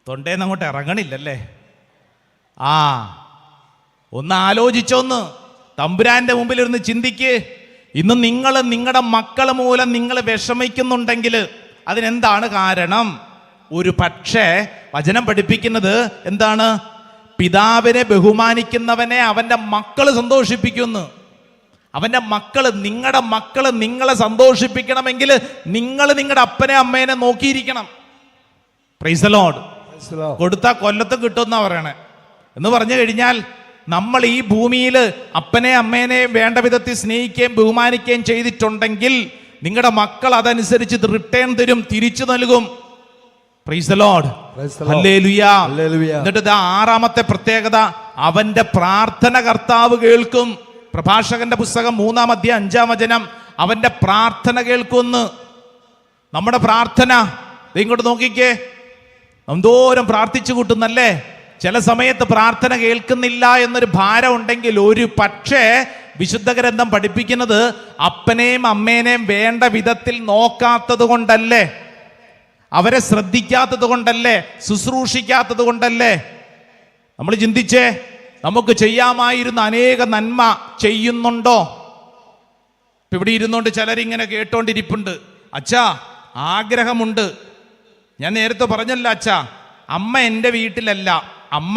Speaker 1: തൊണ്ടേന്ന് അങ്ങോട്ട് ഇറങ്ങണില്ലല്ലേ? ഒന്ന് ആലോചിച്ചൊന്ന്, തമ്പുരാന്റെ മുമ്പിൽ ഇരുന്ന് ചിന്തിക്ക്. ഇന്ന് നിങ്ങൾ നിങ്ങളുടെ മക്കളെ മൂലം നിങ്ങൾ വിഷമിക്കുന്നുണ്ടെങ്കിൽ അതിനെന്താണ് കാരണം? ഒരു പക്ഷേ വചനം പഠിപ്പിക്കുന്നത് എന്താണ്? പിതാവിനെ ബഹുമാനിക്കുന്നവനെ അവന്റെ മക്കള് സന്തോഷിപ്പിക്കുന്നു. അവന്റെ മക്കള്, നിങ്ങളുടെ മക്കള് നിങ്ങളെ സന്തോഷിപ്പിക്കണമെങ്കിൽ നിങ്ങൾ നിങ്ങളുടെ അപ്പനെ അമ്മേനെ നോക്കിയിരിക്കണം. Price the Lord. കൊടുത്താൽ കൊല്ലത്ത് കിട്ടുമെന്നാ പറയണേ. എന്ന് പറഞ്ഞു കഴിഞ്ഞാൽ നമ്മൾ ഈ ഭൂമിയിൽ അപ്പനെ അമ്മേനെ വേണ്ട വിധത്തിൽ സ്നേഹിക്കുകയും ബഹുമാനിക്കുകയും ചെയ്തിട്ടുണ്ടെങ്കിൽ നിങ്ങളുടെ മക്കൾ അതനുസരിച്ച് റിട്ടേൺ തരും, തിരിച്ചു നൽകും. Price the Lord. ഹല്ലേലൂയ. എന്നിട്ട് ഇതാ ആറാമത്തെ പ്രത്യേകത, അവന്റെ പ്രാർത്ഥന കർത്താവ് കേൾക്കും. പ്രഭാഷകന്റെ പുസ്തകം 3-ാം അധ്യായം 5-ാം വചനം, അവന്റെ പ്രാർത്ഥന കേൾക്കുമെന്ന്. നമ്മുടെ പ്രാർത്ഥന ഇങ്ങോട്ട് നോക്കിക്കേ, എന്തോരം പ്രാർത്ഥിച്ചു കൂട്ടുന്നല്ലേ. ചില സമയത്ത് പ്രാർത്ഥന കേൾക്കുന്നില്ല എന്നൊരു ഭാരം ഉണ്ടെങ്കിൽ ഒരു പക്ഷേ വിശുദ്ധ ഗ്രന്ഥം പഠിപ്പിക്കുന്നത് അപ്പനെയും അമ്മേനെയും വേണ്ട വിധത്തിൽ നോക്കാത്തത് കൊണ്ടല്ലേ, അവരെ ശ്രദ്ധിക്കാത്തത് കൊണ്ടല്ലേ, ശുശ്രൂഷിക്കാത്തത് കൊണ്ടല്ലേ. നമ്മൾ ചിന്തിച്ചേ, നമുക്ക് ചെയ്യാമായിരുന്ന അനേക നന്മ ചെയ്യുന്നുണ്ടോ? ഇപ്പം ഇവിടെ ഇരുന്നുകൊണ്ട് ചിലരിങ്ങനെ കേട്ടോണ്ടിരിപ്പുണ്ട്, അച്ഛാ ആഗ്രഹമുണ്ട്. ഞാൻ നേരത്തെ പറഞ്ഞല്ല അച്ഛാ, അമ്മ എൻ്റെ വീട്ടിലല്ല, അമ്മ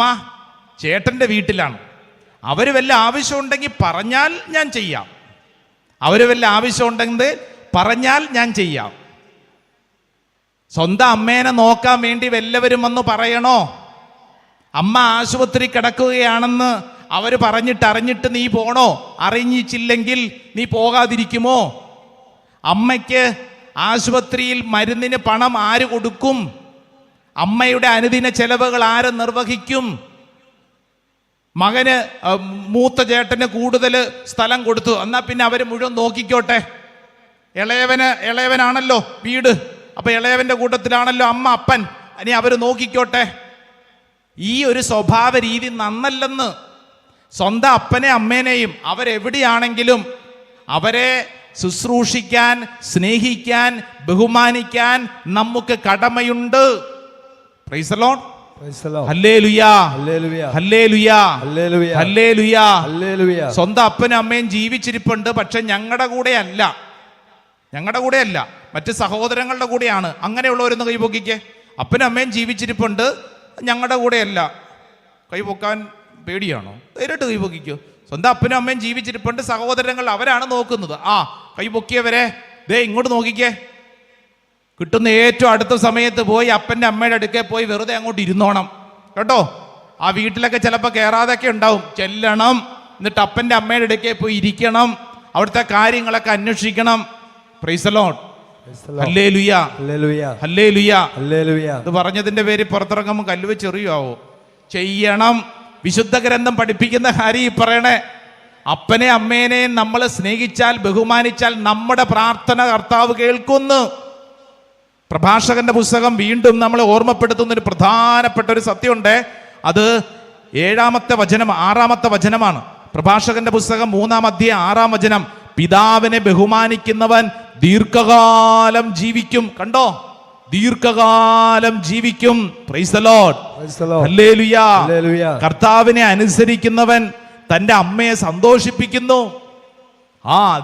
Speaker 1: ചേട്ടൻ്റെ വീട്ടിലാണ്. അവർ വല്ല ആവശ്യമുണ്ടെങ്കിൽ പറഞ്ഞാൽ ഞാൻ ചെയ്യാം, അവർ വല്ല ആവശ്യമുണ്ടെങ്കിൽ പറഞ്ഞാൽ ഞാൻ ചെയ്യാം. സ്വന്തം അമ്മേനെ നോക്കാൻ വേണ്ടി വല്ലവരും വന്ന് പറയണോ? അമ്മ ആശുപത്രി കിടക്കുകയാണെന്ന് അവർ അറിഞ്ഞിട്ട് നീ പോണോ? അറിഞ്ഞിച്ചില്ലെങ്കിൽ നീ പോകാതിരിക്കുമോ? അമ്മയ്ക്ക് ആശുപത്രിയിൽ മരുന്നിന് പണം ആര് കൊടുക്കും? അമ്മയുടെ അനുദിന ചെലവുകൾ ആര് നിർവഹിക്കും? മകന് മൂത്ത ചേട്ടന് കൂടുതൽ സ്ഥലം കൊടുത്തു, എന്നാൽ പിന്നെ അവർ മുഴുവൻ നോക്കിക്കോട്ടെ. ഇളയവനാണല്ലോ വീട്, അപ്പൊ ഇളയവന്റെ കൂട്ടത്തിലാണല്ലോ അമ്മ അപ്പൻ, ഇനി അവർ നോക്കിക്കോട്ടെ. ഈ ഒരു സ്വഭാവ രീതി നന്നല്ലെന്ന്. സ്വന്തം അപ്പനെ അമ്മേനെയും അവരെവിടെയാണെങ്കിലും അവരെ ശുശ്രൂഷിക്കാൻ, സ്നേഹിക്കാൻ, ബഹുമാനിക്കാൻ നമുക്ക് കടമയുണ്ട്. Praise the Lord. Hallelujah, hallelujah, hallelujah. സ്വന്തം അപ്പനും അമ്മയും ജീവിച്ചിരിപ്പുണ്ട്, പക്ഷെ ഞങ്ങളുടെ കൂടെ അല്ല, മറ്റ് സഹോദരങ്ങളുടെ കൂടെയാണ്. അങ്ങനെയുള്ളവരൊന്ന് കൈപൊക്കിക്കേ. അപ്പനും അമ്മയും ജീവിച്ചിരിപ്പുണ്ട്, ഞങ്ങളുടെ കൂടെയല്ല. കൈപൊക്കാൻ പേടിയാണോ? നേരിട്ട് കൈപൊക്കിക്കോ. സ്വന്തം അപ്പനും അമ്മയും ജീവിച്ചിരിപ്പുണ്ട്, സഹോദരങ്ങൾ അവരാണ് നോക്കുന്നത്. കൈപൊക്കിയവരെ ദേ ഇങ്ങോട്ട് നോക്കിക്കേ. കിട്ടുന്ന ഏറ്റവും അടുത്ത സമയത്ത് പോയി അപ്പൻ്റെ അമ്മയുടെ അടുക്കൽ പോയി വെറുതെ അങ്ങോട്ട് ഇരുന്നോണം കേട്ടോ. ആ വീട്ടിലൊക്കെ ചിലപ്പോൾ കയറാതൊക്കെ ഉണ്ടാവും, ചെല്ലണം. എന്നിട്ട് അപ്പൻ്റെ അമ്മയുടെ അടുക്കൽ പോയി ഇരിക്കണം, അവിടുത്തെ കാര്യങ്ങളൊക്കെ അന്വേഷിക്കണം. Price the Lord. Hallelujah, hallelujah, hallelujah. ഇത് പറഞ്ഞതിന്റെ പേര് പുറത്തിറങ്ങുമ്പോൾ കല്ലുവെച്ച് എറിയുവോ? ചെയ്യണം. വിശുദ്ധ ഗ്രന്ഥം പഠിപ്പിക്കുന്ന കാര്യം ഈ പറയണേ. അപ്പനെ അമ്മേനെയും നമ്മൾ സ്നേഹിച്ചാൽ, ബഹുമാനിച്ചാൽ നമ്മുടെ പ്രാർത്ഥന കർത്താവ് കേൾക്കുന്നു. പ്രഭാഷകന്റെ പുസ്തകം വീണ്ടും നമ്മളെ ഓർമ്മപ്പെടുത്തുന്ന ഒരു പ്രധാനപ്പെട്ട ഒരു സത്യമുണ്ട്. അത് 6-ാമത്തെ വചനമാണ്. പ്രഭാഷകന്റെ പുസ്തകം 3-ാം അധ്യായം 6-ാം വചനം, പിതാവിനെ ബഹുമാനിക്കുന്നവൻ ദീർഘകാലം ജീവിക്കും. കണ്ടോ, ദീർഘകാലം ജീവിക്കും. Price the Lord. ഹല്ലേലൂയ. കർത്താവിനെ അനുസരിക്കുന്നവൻ തൻ്റെ അമ്മയെ സന്തോഷിപ്പിക്കുന്നു.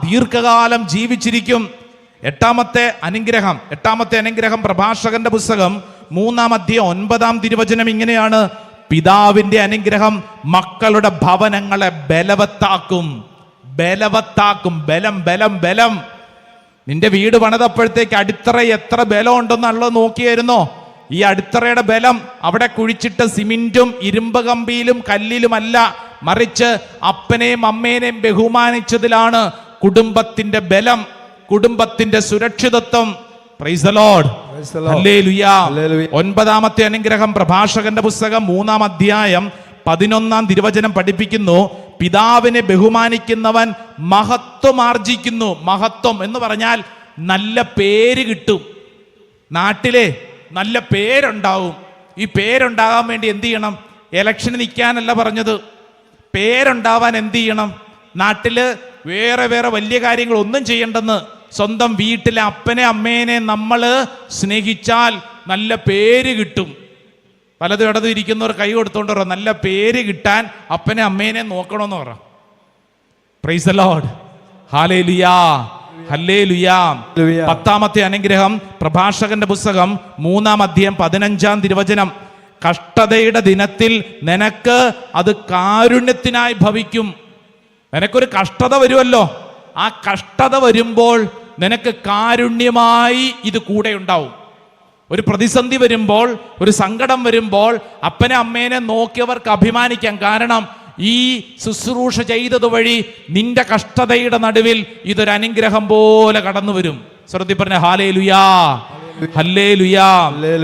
Speaker 1: ദീർഘകാലം ജീവിച്ചിരിക്കും. എട്ടാമത്തെ അനുഗ്രഹം പ്രഭാഷകന്റെ പുസ്തകം 3-ാം അധ്യായം 9-ാം തിരുവചനം ഇങ്ങനെയാണ്: പിതാവിന്റെ അനുഗ്രഹം മക്കളുടെ ഭവനങ്ങളെ ബലവത്താക്കും. ബലം. നിന്റെ വീട് പണിതപ്പോഴത്തേക്ക് അടിത്തറ എത്ര ബലം ഉണ്ടെന്നുള്ളത് നോക്കിയായിരുന്നോ? ഈ അടിത്തറയുടെ ബലം അവിടെ കുഴിച്ചിട്ട സിമെന്റും ഇരുമ്പ് കമ്പിയിലും കല്ലിലുമല്ല, മറിച്ച് അപ്പനെയും അമ്മേനെയും ബഹുമാനിച്ചതിലാണ് കുടുംബത്തിന്റെ ബലം, കുടുംബത്തിന്റെ സുരക്ഷിതത്വം. Price the Lord. ഹല്ലേലൂയ. 9-ാമത്തെ അനുഗ്രഹം പ്രഭാഷകന്റെ പുസ്തകം 3-ാം അധ്യായം 11-ാം തിരുവചനം പഠിപ്പിക്കുന്നു: പിതാവിനെ ബഹുമാനിക്കുന്നവൻ മഹത്വം ആർജിക്കുന്നു. മഹത്വം എന്ന് പറഞ്ഞാൽ നല്ല പേര് കിട്ടും, നാട്ടിലെ നല്ല പേരുണ്ടാവും. ഈ പേരുണ്ടാകാൻ വേണ്ടി എന്ത് ചെയ്യണം? ഇലക്ഷന് നിൽക്കാനല്ല പറഞ്ഞത്. പേരുണ്ടാവാൻ എന്ത് ചെയ്യണം? നാട്ടില് വേറെ വലിയ കാര്യങ്ങൾ ഒന്നും ചെയ്യണ്ടെന്ന്. സ്വന്തം വീട്ടിലെ അപ്പനെ അമ്മേനെ നമ്മൾ സ്നേഹിച്ചാൽ നല്ല പേര് കിട്ടും. പലതും ഇടതും ഇരിക്കുന്നവർ കൈ കൊടുത്തോണ്ട് പറ, നല്ല പേര് കിട്ടാൻ അപ്പനെ അമ്മേനെ നോക്കണമെന്ന് പറ. Praise the Lord. Hallelujah, hallelujah. 10-ാമത്തെ അനുഗ്രഹം പ്രഭാഷകന്റെ പുസ്തകം 3-ാം അധ്യായം 15-ാം തിരുവചനം: കഷ്ടതയുടെ ദിനത്തിൽ നിനക്ക് അത് കാരുണ്യത്തിനായി ഭവിക്കും. നിനക്കൊരു കഷ്ടത വരുമല്ലോ, ആ കഷ്ടത വരുമ്പോൾ നിനക്ക് കാരുണ്യമായി ഇത് കൂടെ ഉണ്ടാവും. ഒരു പ്രതിസന്ധി വരുമ്പോൾ, ഒരു സങ്കടം വരുമ്പോൾ അപ്പനെ അമ്മേനെ നോക്കിയവർക്ക് അഭിമാനിക്കാം. കാരണം ഈ ശുശ്രൂഷ ചെയ്തത് വഴി നിന്റെ കഷ്ടതയുടെ നടുവിൽ ഇതൊരു അനുഗ്രഹം പോലെ കടന്നു വരും. സ്വർഗ്ഗത്തിൽ പറഞ്ഞ ഹല്ലേലൂയ, ഹല്ലേലൂയാ.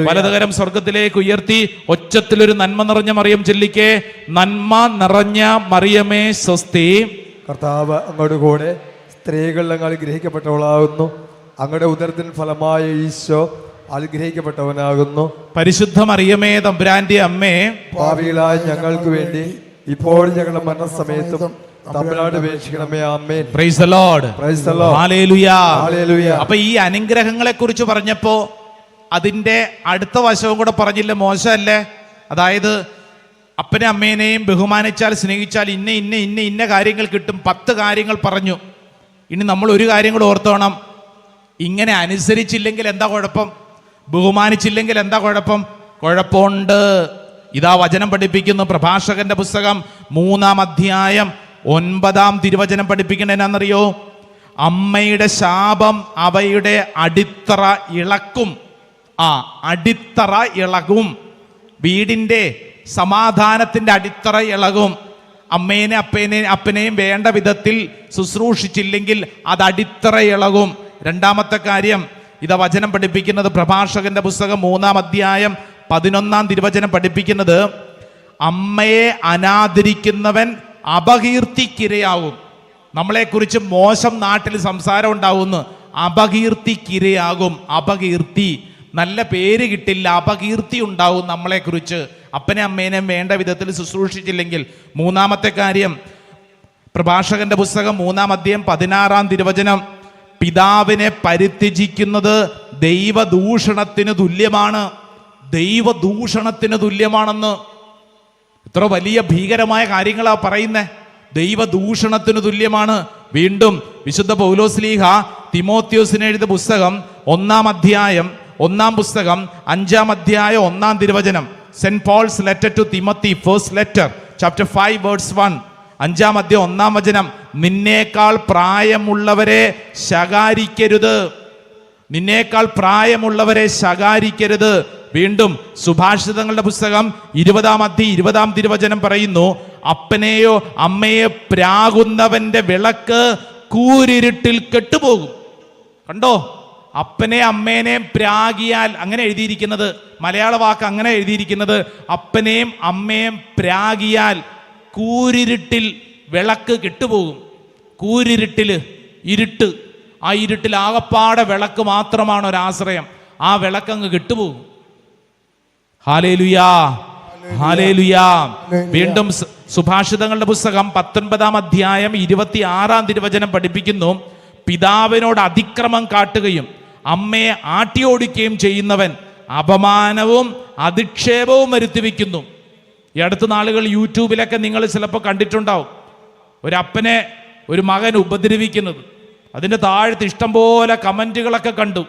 Speaker 1: വലതുകരം സ്വർഗത്തിലേക്ക് ഉയർത്തി ഒച്ചത്തിലൊരു നന്മ നിറഞ്ഞ മറിയം ചൊല്ലിക്കേ. നന്മ നിറഞ്ഞ മറിയമേ സ്വസ്തി,
Speaker 2: കർത്താവ് അങ്ങയുടെ കൂടെ സ്ത്രീകൾ അങ്ങ് അനുഗ്രഹിക്കപ്പെട്ടവളാകുന്നു. അങ്ങയുടെ ഉദരത്തിൻ ഫലമായ ഈശോ അനുഗ്രഹിക്കപ്പെട്ടവനാകുന്നു.
Speaker 1: പരിശുദ്ധ മറിയമേ തമ്പുരാന്റെ അമ്മേ,
Speaker 2: പാപികളായ ഞങ്ങൾക്ക് വേണ്ടി ഇപ്പോഴും ഞങ്ങളുടെ മരണസമയത്തും തമ്പുരാനോട് അപേക്ഷിക്കണമേ. Amen.
Speaker 1: Praise the Lord.
Speaker 2: Praise the Lord.
Speaker 1: Hallelujah.
Speaker 2: Hallelujah.
Speaker 1: അപ്പൊ ഈ അനുഗ്രഹങ്ങളെ കുറിച്ച് പറഞ്ഞപ്പോ അതിന്റെ അടുത്ത വശവും കൂടെ പറഞ്ഞില്ല, മോശമല്ലേ? അതായത് അപ്പനെ അമ്മേനെയും ബഹുമാനിച്ചാൽ സ്നേഹിച്ചാൽ ഇന്ന ഇന്ന ഇന്ന ഇന്ന കാര്യങ്ങൾ കിട്ടും. 10 കാര്യങ്ങൾ പറഞ്ഞു. ഇനി നമ്മൾ ഒരു കാര്യം കൂടെ ഓർത്തോണം. ഇങ്ങനെ അനുസരിച്ചില്ലെങ്കിൽ എന്താ കുഴപ്പം? ബഹുമാനിച്ചില്ലെങ്കിൽ എന്താ കുഴപ്പം? കുഴപ്പമുണ്ട്. ഇതാ വചനം പഠിപ്പിക്കുന്നു. പ്രഭാഷകന്റെ പുസ്തകം 3-ാം അധ്യായം 9-ാം തിരുവചനം പഠിപ്പിക്കണ എന്നാന്നറിയോ? അമ്മയുടെ ശാപം അവയുടെ അടിത്തറ ഇളക്കും. അടിത്തറ ഇളകും. വീടിന്റെ സമാധാനത്തിന്റെ അടിത്തറ ഇളകും. അമ്മേനെ അപ്പനെയും വേണ്ട വിധത്തിൽ ശുശ്രൂഷിച്ചില്ലെങ്കിൽ അത് അടിത്തറ ഇളകും. രണ്ടാമത്തെ കാര്യം ഇതാ വചനം പഠിപ്പിക്കുന്നത്. പ്രഭാഷകന്റെ പുസ്തകം 3-ാം അധ്യായം 11-ാം തിരുവചനം പഠിപ്പിക്കുന്നത്, അമ്മയെ അനാദരിക്കുന്നവൻ അപകീർത്തിക്കിരയാകും. നമ്മളെക്കുറിച്ച് മോശം നാട്ടിൽ സംസാരം ഉണ്ടാവുന്നു. അപകീർത്തിക്കിരയാകും. അപകീർത്തി, നല്ല പേര് കിട്ടില്ല, അപകീർത്തി ഉണ്ടാവും നമ്മളെക്കുറിച്ച്. അപ്പനെ അമ്മേനെയും വേണ്ട വിധത്തിൽ ശുശ്രൂഷിച്ചില്ലെങ്കിൽ. മൂന്നാമത്തെ കാര്യം പ്രഭാഷകന്റെ പുസ്തകം 3-ാം അധ്യായം 16-ാം തിരുവചനം, പിതാവിനെ പരിത്യജിക്കുന്നത് ദൈവദൂഷണത്തിന് തുല്യമാണ്. ദൈവദൂഷണത്തിന് തുല്യമാണെന്ന്. ഇത്ര വലിയ ഭീകരമായ കാര്യങ്ങളാ പറയുന്നേ. ദൈവദൂഷണത്തിന് തുല്യമാണ്. വീണ്ടും വിശുദ്ധ പൗലോസ്ലീഹ തിമോത്തിയോസിന് എഴുതിയ പുസ്തകം 1-ാം അധ്യായം 1-ാം പുസ്തകം 5-ാം അധ്യായം 1-ാം തിരുവചനം, saint Paul's letter to Timothy, first letter, chapter 5 verse 1, 5-ാം അധ്യായം 1-ാം വചനം, നിന്നേക്കാൾ പ്രായമുള്ളവരെ ശകാരിക്കരുത്. നിന്നേക്കാൾ പ്രായമുള്ളവരെ ശകാരിക്കരുത്. വീണ്ടും സുഭാഷിതങ്ങളുടെ പുസ്തകം 20-ാം അധ്യായം 20-ാം തിരുവചനം പറയുന്നു, അപ്പനെയോ അമ്മയെ പ്രാകുന്നവന്റെ വിളക്ക് കൂരിരുട്ടിൽ കെട്ടുപോകും. കണ്ടോ? അപ്പനെ അമ്മേനെയും പ്രാഗിയാൽ, അങ്ങനെ എഴുതിയിരിക്കുന്നത്, മലയാള വാക്ക് അങ്ങനെ എഴുതിയിരിക്കുന്നത്, അപ്പനെയും അമ്മയും പ്രാഗിയാൽ കൂരിരുട്ടിൽ വിളക്ക് കെട്ടുപോകും. കൂരിരുട്ടില്, ഇരുട്ട്, ആ ഇരുട്ടിൽ ആകപ്പാടെ വിളക്ക് മാത്രമാണ് ഒരാശ്രയം. ആ വിളക്കങ്ങ് കെട്ടുപോകും. ഹല്ലേലൂയാ, ഹല്ലേലൂയാ. വീണ്ടും സുഭാഷിതങ്ങളുടെ പുസ്തകം 19-ാം അധ്യായം 26-ാം തിരുവചനം പഠിപ്പിക്കുന്നു, പിതാവിനോട് അതിക്രമം കാട്ടുകയും അമ്മയെ ആട്ടിയോടിക്കുകയും ചെയ്യുന്നവൻ അപമാനവും അധിക്ഷേപവും വരുത്തിവെക്കുന്നു. ഈ അടുത്ത നാളുകൾ യൂട്യൂബിലൊക്കെ നിങ്ങൾ ചിലപ്പോൾ കണ്ടിട്ടുണ്ടാവും, ഒരപ്പനെ ഒരു മകൻ ഉപദ്രവിക്കുന്നത്. അതിൻ്റെ താഴത്ത് ഇഷ്ടംപോലെ കമൻറ്റുകളൊക്കെ കണ്ടു.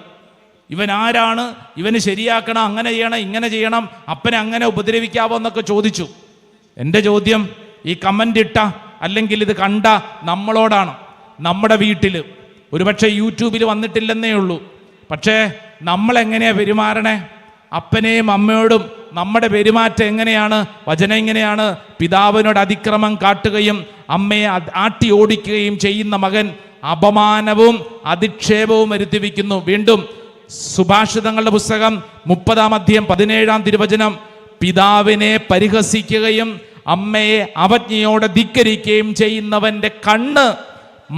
Speaker 1: ഇവൻ ആരാണ്, ഇവന് ശരിയാക്കണം, അങ്ങനെ ചെയ്യണം, ഇങ്ങനെ ചെയ്യണം, അപ്പനെ അങ്ങനെ ഉപദ്രവിക്കാവോ എന്നൊക്കെ ചോദിച്ചു. എൻ്റെ ചോദ്യം, ഈ കമൻ്റ് ഇട്ട അല്ലെങ്കിൽ ഇത് കണ്ട നമ്മളോടാണ്. നമ്മുടെ വീട്ടിൽ ഒരുപക്ഷെ യൂട്യൂബിൽ വന്നിട്ടില്ലെന്നേ ഉള്ളൂ, പക്ഷേ നമ്മളെങ്ങനെയാണ് പെരുമാറണേ? അപ്പനെയും അമ്മയോടും നമ്മുടെ പെരുമാറ്റം എങ്ങനെയാണ്? വചനം എങ്ങനെയാണ്? പിതാവിനോട് അതിക്രമം കാട്ടുകയും അമ്മയെ ആട്ടി ഓടിക്കുകയും ചെയ്യുന്ന മകൻ അപമാനവും അധിക്ഷേപവും വരുത്തിവെക്കുന്നു. വീണ്ടും സുഭാഷിതങ്ങളുടെ പുസ്തകം 30-ാം അധ്യായം 17-ാം തിരുവചനം, പിതാവിനെ പരിഹസിക്കുകയും അമ്മയെ അവജ്ഞയോടെ ധിക്കരിക്കുകയും ചെയ്യുന്നവന്റെ കണ്ണ്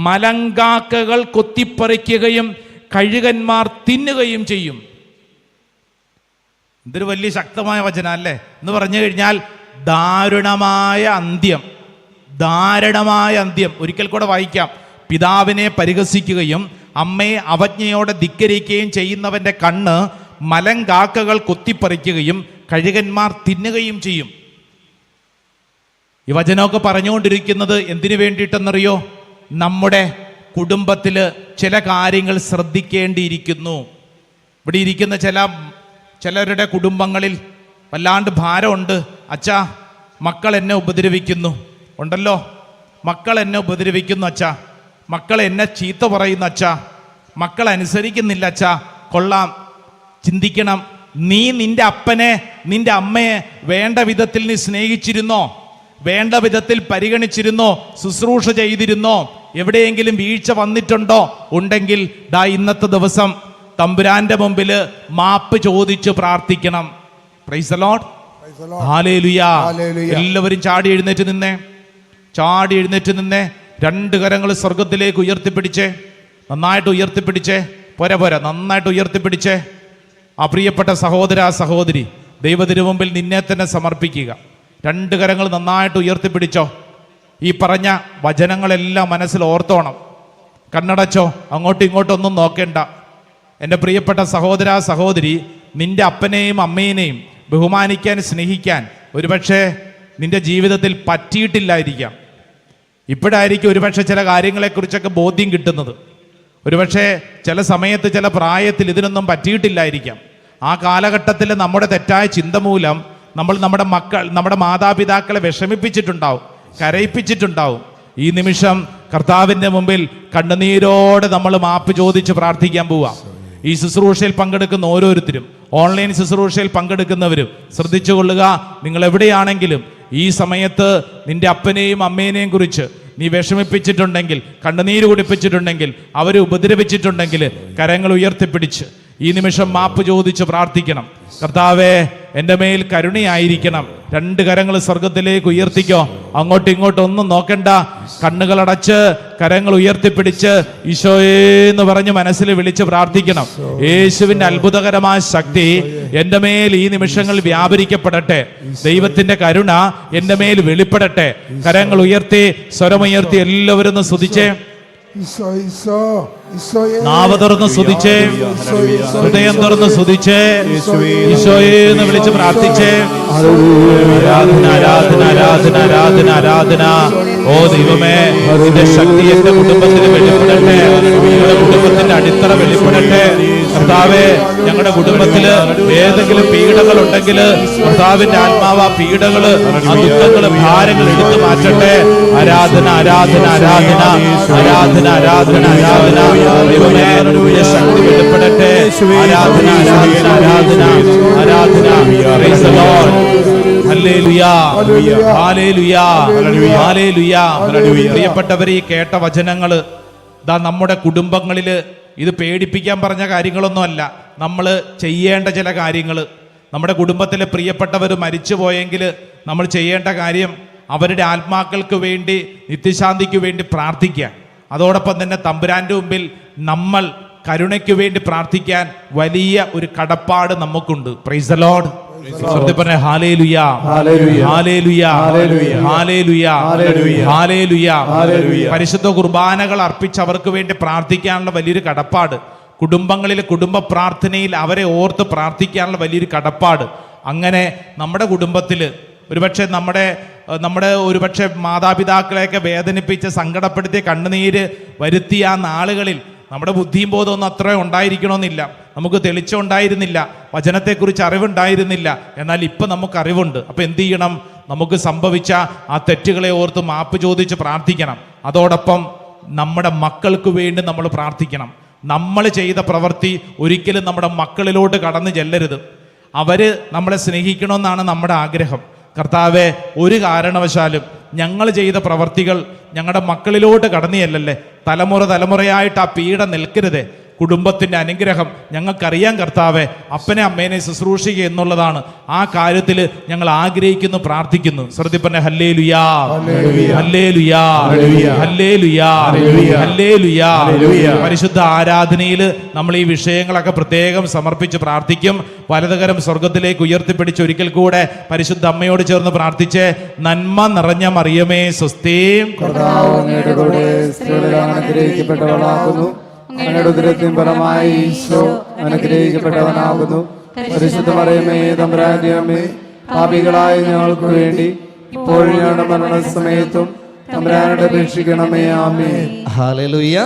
Speaker 1: മലങ്കാക്കകൾ കൊത്തിപ്പറിക്കുകയും കഴുകന്മാർ തിന്നുകയും ചെയ്യും. ഇതൊരു വലിയ ശക്തമായ വചനം അല്ലേ? എന്ന് പറഞ്ഞു കഴിഞ്ഞാൽ ദാരുണമായ അന്ത്യം, ദാരുണമായ അന്ത്യം. ഒരിക്കൽ കൂടെ വായിക്കാം. പിതാവിനെ പരിഹസിക്കുകയും അമ്മയെ അവജ്ഞയോടെ ധിക്കരിക്കുകയും ചെയ്യുന്നവന്റെ കണ്ണ് മലങ്കാക്കകൾ കൊത്തിപ്പറിക്കുകയും കഴുകന്മാർ തിന്നുകയും ചെയ്യും. ഈ വചനമൊക്കെ പറഞ്ഞുകൊണ്ടിരിക്കുന്നത് എന്തിനു വേണ്ടിയിട്ടെന്നറിയോ? നമ്മുടെ കുടുംബത്തിൽ ചില കാര്യങ്ങൾ ശ്രദ്ധിക്കേണ്ടിയിരിക്കുന്നു. ഇവിടെ ഇരിക്കുന്ന ചിലരുടെ കുടുംബങ്ങളിൽ വല്ലാണ്ട് ഭാരമുണ്ട്. അച്ഛാ, മക്കൾ എന്നെ ഉപദ്രവിക്കുന്നു, ഉണ്ടല്ലോ, മക്കൾ എന്നെ ഉപദ്രവിക്കുന്നു അച്ഛാ, മക്കൾ എന്നെ ചീത്ത പറയുന്നു അച്ഛാ, മക്കൾ അനുസരിക്കുന്നില്ല അച്ഛാ. കൊള്ളാം, ചിന്തിക്കണം. നീ നിന്റെ അപ്പനെ നിന്റെ അമ്മയെ വേണ്ട വിധത്തിൽ നീ സ്നേഹിച്ചിരുന്നോ? വേണ്ട വിധത്തിൽ പരിഗണിച്ചിരുന്നോ? ശുശ്രൂഷ ചെയ്തിരുന്നോ? എവിടെയെങ്കിലും വീഴ്ച വന്നിട്ടുണ്ടോ? ഉണ്ടെങ്കിൽ ദാ ഇന്നത്തെ ദിവസം തമ്പുരാന്റെ മുമ്പിൽ മാപ്പ് ചോദിച്ച് പ്രാർത്ഥിക്കണം. Price the Lord. ഹല്ലേലൂയ. എല്ലാവരും ചാടി എഴുന്നേറ്റ് നിന്നേ, ചാടി എഴുന്നേറ്റ് നിന്നേ. രണ്ട് കരങ്ങൾ സ്വർഗത്തിലേക്ക് ഉയർത്തിപ്പിടിച്ചേ, നന്നായിട്ട് ഉയർത്തിപ്പിടിച്ചേ. പോരാ പോരാ, നന്നായിട്ട് ഉയർത്തിപ്പിടിച്ചേ. ആ പ്രിയപ്പെട്ട സഹോദര സഹോദരി, ദൈവത്തിനു മുമ്പിൽ നിന്നെ തന്നെ സമർപ്പിക്കുക. രണ്ട് കരങ്ങൾ നന്നായിട്ട് ഉയർത്തിപ്പിടിച്ചോ. ഈ പറഞ്ഞ വചനങ്ങളെല്ലാം മനസ്സിൽ ഓർത്തോണം. കണ്ണടച്ചോ, അങ്ങോട്ടും ഇങ്ങോട്ടും ഒന്നും നോക്കേണ്ട. എൻ്റെ പ്രിയപ്പെട്ട സഹോദര സഹോദരി, നിന്റെ അപ്പനെയും അമ്മേനെയും ബഹുമാനിക്കാൻ, സ്നേഹിക്കാൻ ഒരുപക്ഷെ നിന്റെ ജീവിതത്തിൽ പറ്റിയിട്ടില്ലായിരിക്കാം. ഇപ്പോഴായിരിക്കും ഒരുപക്ഷെ ചില കാര്യങ്ങളെക്കുറിച്ചൊക്കെ ബോധ്യം കിട്ടുന്നത്. ഒരുപക്ഷെ ചില സമയത്ത്, ചില പ്രായത്തിൽ ഇതിനൊന്നും പറ്റിയിട്ടില്ലായിരിക്കാം. ആ കാലഘട്ടത്തിൽ നമ്മുടെ തെറ്റായ ചിന്ത മൂലം നമ്മൾ നമ്മുടെ മാതാപിതാക്കളെ വിഷമിപ്പിച്ചിട്ടുണ്ടാവും, കരയിപ്പിച്ചിട്ടുണ്ടാവും. ഈ നിമിഷം കർത്താവിൻ്റെ മുമ്പിൽ കണ്ണുനീരോടെ നമ്മൾ മാപ്പ് ചോദിച്ച് പ്രാർത്ഥിക്കാൻ പോവാം. ഈ ശുശ്രൂഷയിൽ പങ്കെടുക്കുന്ന ഓരോരുത്തരും, ഓൺലൈൻ ശുശ്രൂഷയിൽ പങ്കെടുക്കുന്നവരും ശ്രദ്ധിച്ചുകൊള്ളുക. നിങ്ങൾ എവിടെയാണെങ്കിലും ഈ സമയത്ത് നിന്റെ അപ്പനെയും അമ്മേനെയും കുറിച്ച് നീ വിഷമിപ്പിച്ചിട്ടുണ്ടെങ്കിൽ, കണ്ണുനീര് കുടിപ്പിച്ചിട്ടുണ്ടെങ്കിൽ, അവരെ ഉപദ്രവിച്ചിട്ടുണ്ടെങ്കിൽ കരങ്ങൾ ഉയർത്തിപ്പിടിച്ച് ഈ നിമിഷം മാപ്പ് ചോദിച്ച് പ്രാർത്ഥിക്കണം. കർത്താവേ, എൻ്റെ മേൽ കരുണയായിരിക്കണം. രണ്ട് കരങ്ങൾ സ്വർഗത്തിലേക്ക് ഉയർത്തിക്കോ. അങ്ങോട്ടും ഇങ്ങോട്ടും ഒന്നും നോക്കണ്ട. കണ്ണുകളടച്ച് കരങ്ങൾ ഉയർത്തിപ്പിടിച്ച് ഈശോയേ എന്ന് പറഞ്ഞ് മനസ്സിൽ വിളിച്ച് പ്രാർത്ഥിക്കണം. യേശുവിന്റെ അത്ഭുതകരമായ ശക്തി എൻ്റെ മേൽ ഈ നിമിഷങ്ങൾ വ്യാപരിക്കപ്പെടട്ടെ. ദൈവത്തിന്റെ കരുണ എൻ്റെ മേൽ വെളിപ്പെടട്ടെ. കരങ്ങൾ ഉയർത്തി, സ്വരമുയർത്തി എല്ലാവരും ഒന്ന് സ്തുതിച്ചേ. നാവ് തുറന്ന് സ്തുതിച്ചേ, ഹൃദയം തുറന്ന് സ്തുതിച്ചേ, ഈശോയെ എന്ന് വിളിച്ച് പ്രാർത്ഥിച്ചേ. ആരാധന, ആരാധന, ആരാധന, ആരാധന, ആരാധന. ഓ ദൈവമേ, നിന്റെ ശക്തി എന്റെ കുടുംബത്തിന് വെളിപ്പെടട്ടെ. ഞങ്ങളുടെ കുടുംബത്തിന്റെ അടിത്തറ വെളിപ്പെടട്ടെ. കർത്താവേ, ഞങ്ങളുടെ കുടുംബത്തില് ഏതെങ്കിലും പീഡകൾ ഉണ്ടെങ്കിൽ കർത്താവിന്റെ ആത്മാവ് ആ പീഡകള്, ആ ദുഃഖങ്ങള്, ഭാരങ്ങൾ എടുത്തു മാറ്റട്ടെ. ആരാധന, ആരാധന, ആരാധന, ആരാധന, ആരാധന, ആരാധന. ദൈവമേ, നിന്റെ ശക്തി വെളിപ്പെടട്ടെ. ആരാധന, ആരാധന, ആരാധന, ആരാധന. Praise the Lord. Hallelujah, hallelujah, hallelujah. പ്രിയപ്പെട്ടവരെ, ഈ കേട്ട വചനങ്ങള് ദാ നമ്മുടെ കുടുംബങ്ങളില്, ഇത് പേടിപ്പിക്കാൻ പറഞ്ഞ കാര്യങ്ങളൊന്നും അല്ല, നമ്മൾ ചെയ്യേണ്ട ചില കാര്യങ്ങൾ. നമ്മുടെ കുടുംബത്തിലെ പ്രിയപ്പെട്ടവർ മരിച്ചു പോയെങ്കിൽ നമ്മൾ ചെയ്യേണ്ട കാര്യം അവരുടെ ആത്മാക്കൾക്ക് വേണ്ടി, നിത്യശാന്തിക്ക് വേണ്ടി പ്രാർത്ഥിക്കുക. അതോടൊപ്പം തന്നെ തമ്പുരാന്റെ മുമ്പിൽ നമ്മൾ കരുണയ്ക്ക് വേണ്ടി പ്രാർത്ഥിക്കാൻ വലിയ ഒരു കടപ്പാട് നമുക്കുണ്ട്. Praise the Lord. Hallelujah, hallelujah, hallelujah, hallelujah. പരിശുദ്ധ കുർബാനകൾ അർപ്പിച്ച് അവർക്ക് വേണ്ടി പ്രാർത്ഥിക്കാനുള്ള വലിയൊരു കടപ്പാട്, കുടുംബങ്ങളിൽ കുടുംബ പ്രാർത്ഥനയിൽ അവരെ ഓർത്ത് പ്രാർത്ഥിക്കാനുള്ള വലിയൊരു കടപ്പാട്. അങ്ങനെ നമ്മുടെ കുടുംബത്തിൽ ഒരുപക്ഷെ നമ്മുടെ ഒരുപക്ഷെ മാതാപിതാക്കളെയൊക്കെ വേദനിപ്പിച്ച് സങ്കടപ്പെടുത്തി കണ്ണുനീര് വരുത്തിയ ആ നാളുകളിൽ നമ്മുടെ ബുദ്ധിയും ബോധമൊന്നും അത്ര ഉണ്ടായിരിക്കണമെന്നില്ല. നമുക്ക് തെളിച്ചം ഉണ്ടായിരുന്നില്ല, വചനത്തെക്കുറിച്ച് അറിവുണ്ടായിരുന്നില്ല. എന്നാൽ ഇപ്പം നമുക്ക് അറിവുണ്ട്. അപ്പം എന്ത് ചെയ്യണം? നമുക്ക് സംഭവിച്ച ആ തെറ്റുകളെ ഓർത്ത് മാപ്പ് ചോദിച്ച് പ്രാർത്ഥിക്കണം. അതോടൊപ്പം നമ്മുടെ മക്കൾക്ക് വേണ്ടി നമ്മൾ പ്രാർത്ഥിക്കണം. നമ്മൾ ചെയ്ത പ്രവൃത്തി ഒരിക്കലും നമ്മുടെ മക്കളിലോട്ട് കടന്നു ചെല്ലരുത്. അവർ നമ്മളെ സ്നേഹിക്കണമെന്നാണ് നമ്മുടെ ആഗ്രഹം. കർത്താവെ, ഒരു കാരണവശാലും ഞങ്ങൾ ചെയ്ത പ്രവർത്തികൾ ഞങ്ങളുടെ മക്കളിലോട്ട് കടന്നു ചെല്ലല്ലേ. തലമുറയായിട്ട് ആ പീഡ നിൽക്കരുതേ. കുടുംബത്തിൻ്റെ അനുഗ്രഹം ഞങ്ങൾക്കറിയാം കർത്താവെ. അപ്പനെ അമ്മേനെ ശുശ്രൂഷിക്കുക എന്നുള്ളതാണ്. ആ കാര്യത്തിൽ ഞങ്ങൾ ആഗ്രഹിക്കുന്നു, പ്രാർത്ഥിക്കുന്നു. ശ്രദ്ധിപ്പന്നെ ഹല്ലേലൂയാ, ഹല്ലേലൂയാ, ഹല്ലേലൂയാ, ഹല്ലേലൂയാ. പരിശുദ്ധ ആരാധനയിൽ നമ്മൾ ഈ വിഷയങ്ങളൊക്കെ പ്രത്യേകം സമർപ്പിച്ച് പ്രാർത്ഥിക്കും. വലതുകരം സ്വർഗത്തിലേക്ക് ഉയർത്തിപ്പിടിച്ച് ഒരിക്കൽ കൂടെ പരിശുദ്ധ അമ്മയോട് ചേർന്ന് പ്രാർത്ഥിച്ച്, നന്മ നിറഞ്ഞ മറിയമേ സ്വസ്തി,
Speaker 2: അങ്ങയുടെ ഉദരത്തിൻ ഫലമായി ഈശോ അനുഗ്രഹിക്കപ്പെട്ടവനാകുന്നു. പരിശുദ്ധ മറിയമേ, തമ്പുരാന്റെ അമ്മേ, പാപികളായ ഞങ്ങൾക്ക് വേണ്ടി ഇപ്പോഴും ഞങ്ങളുടെ മരണസമയത്തും തമ്പുരാനോട് അപേക്ഷിക്കണമേ. ആമേൻ.
Speaker 3: ഹല്ലേലൂയ.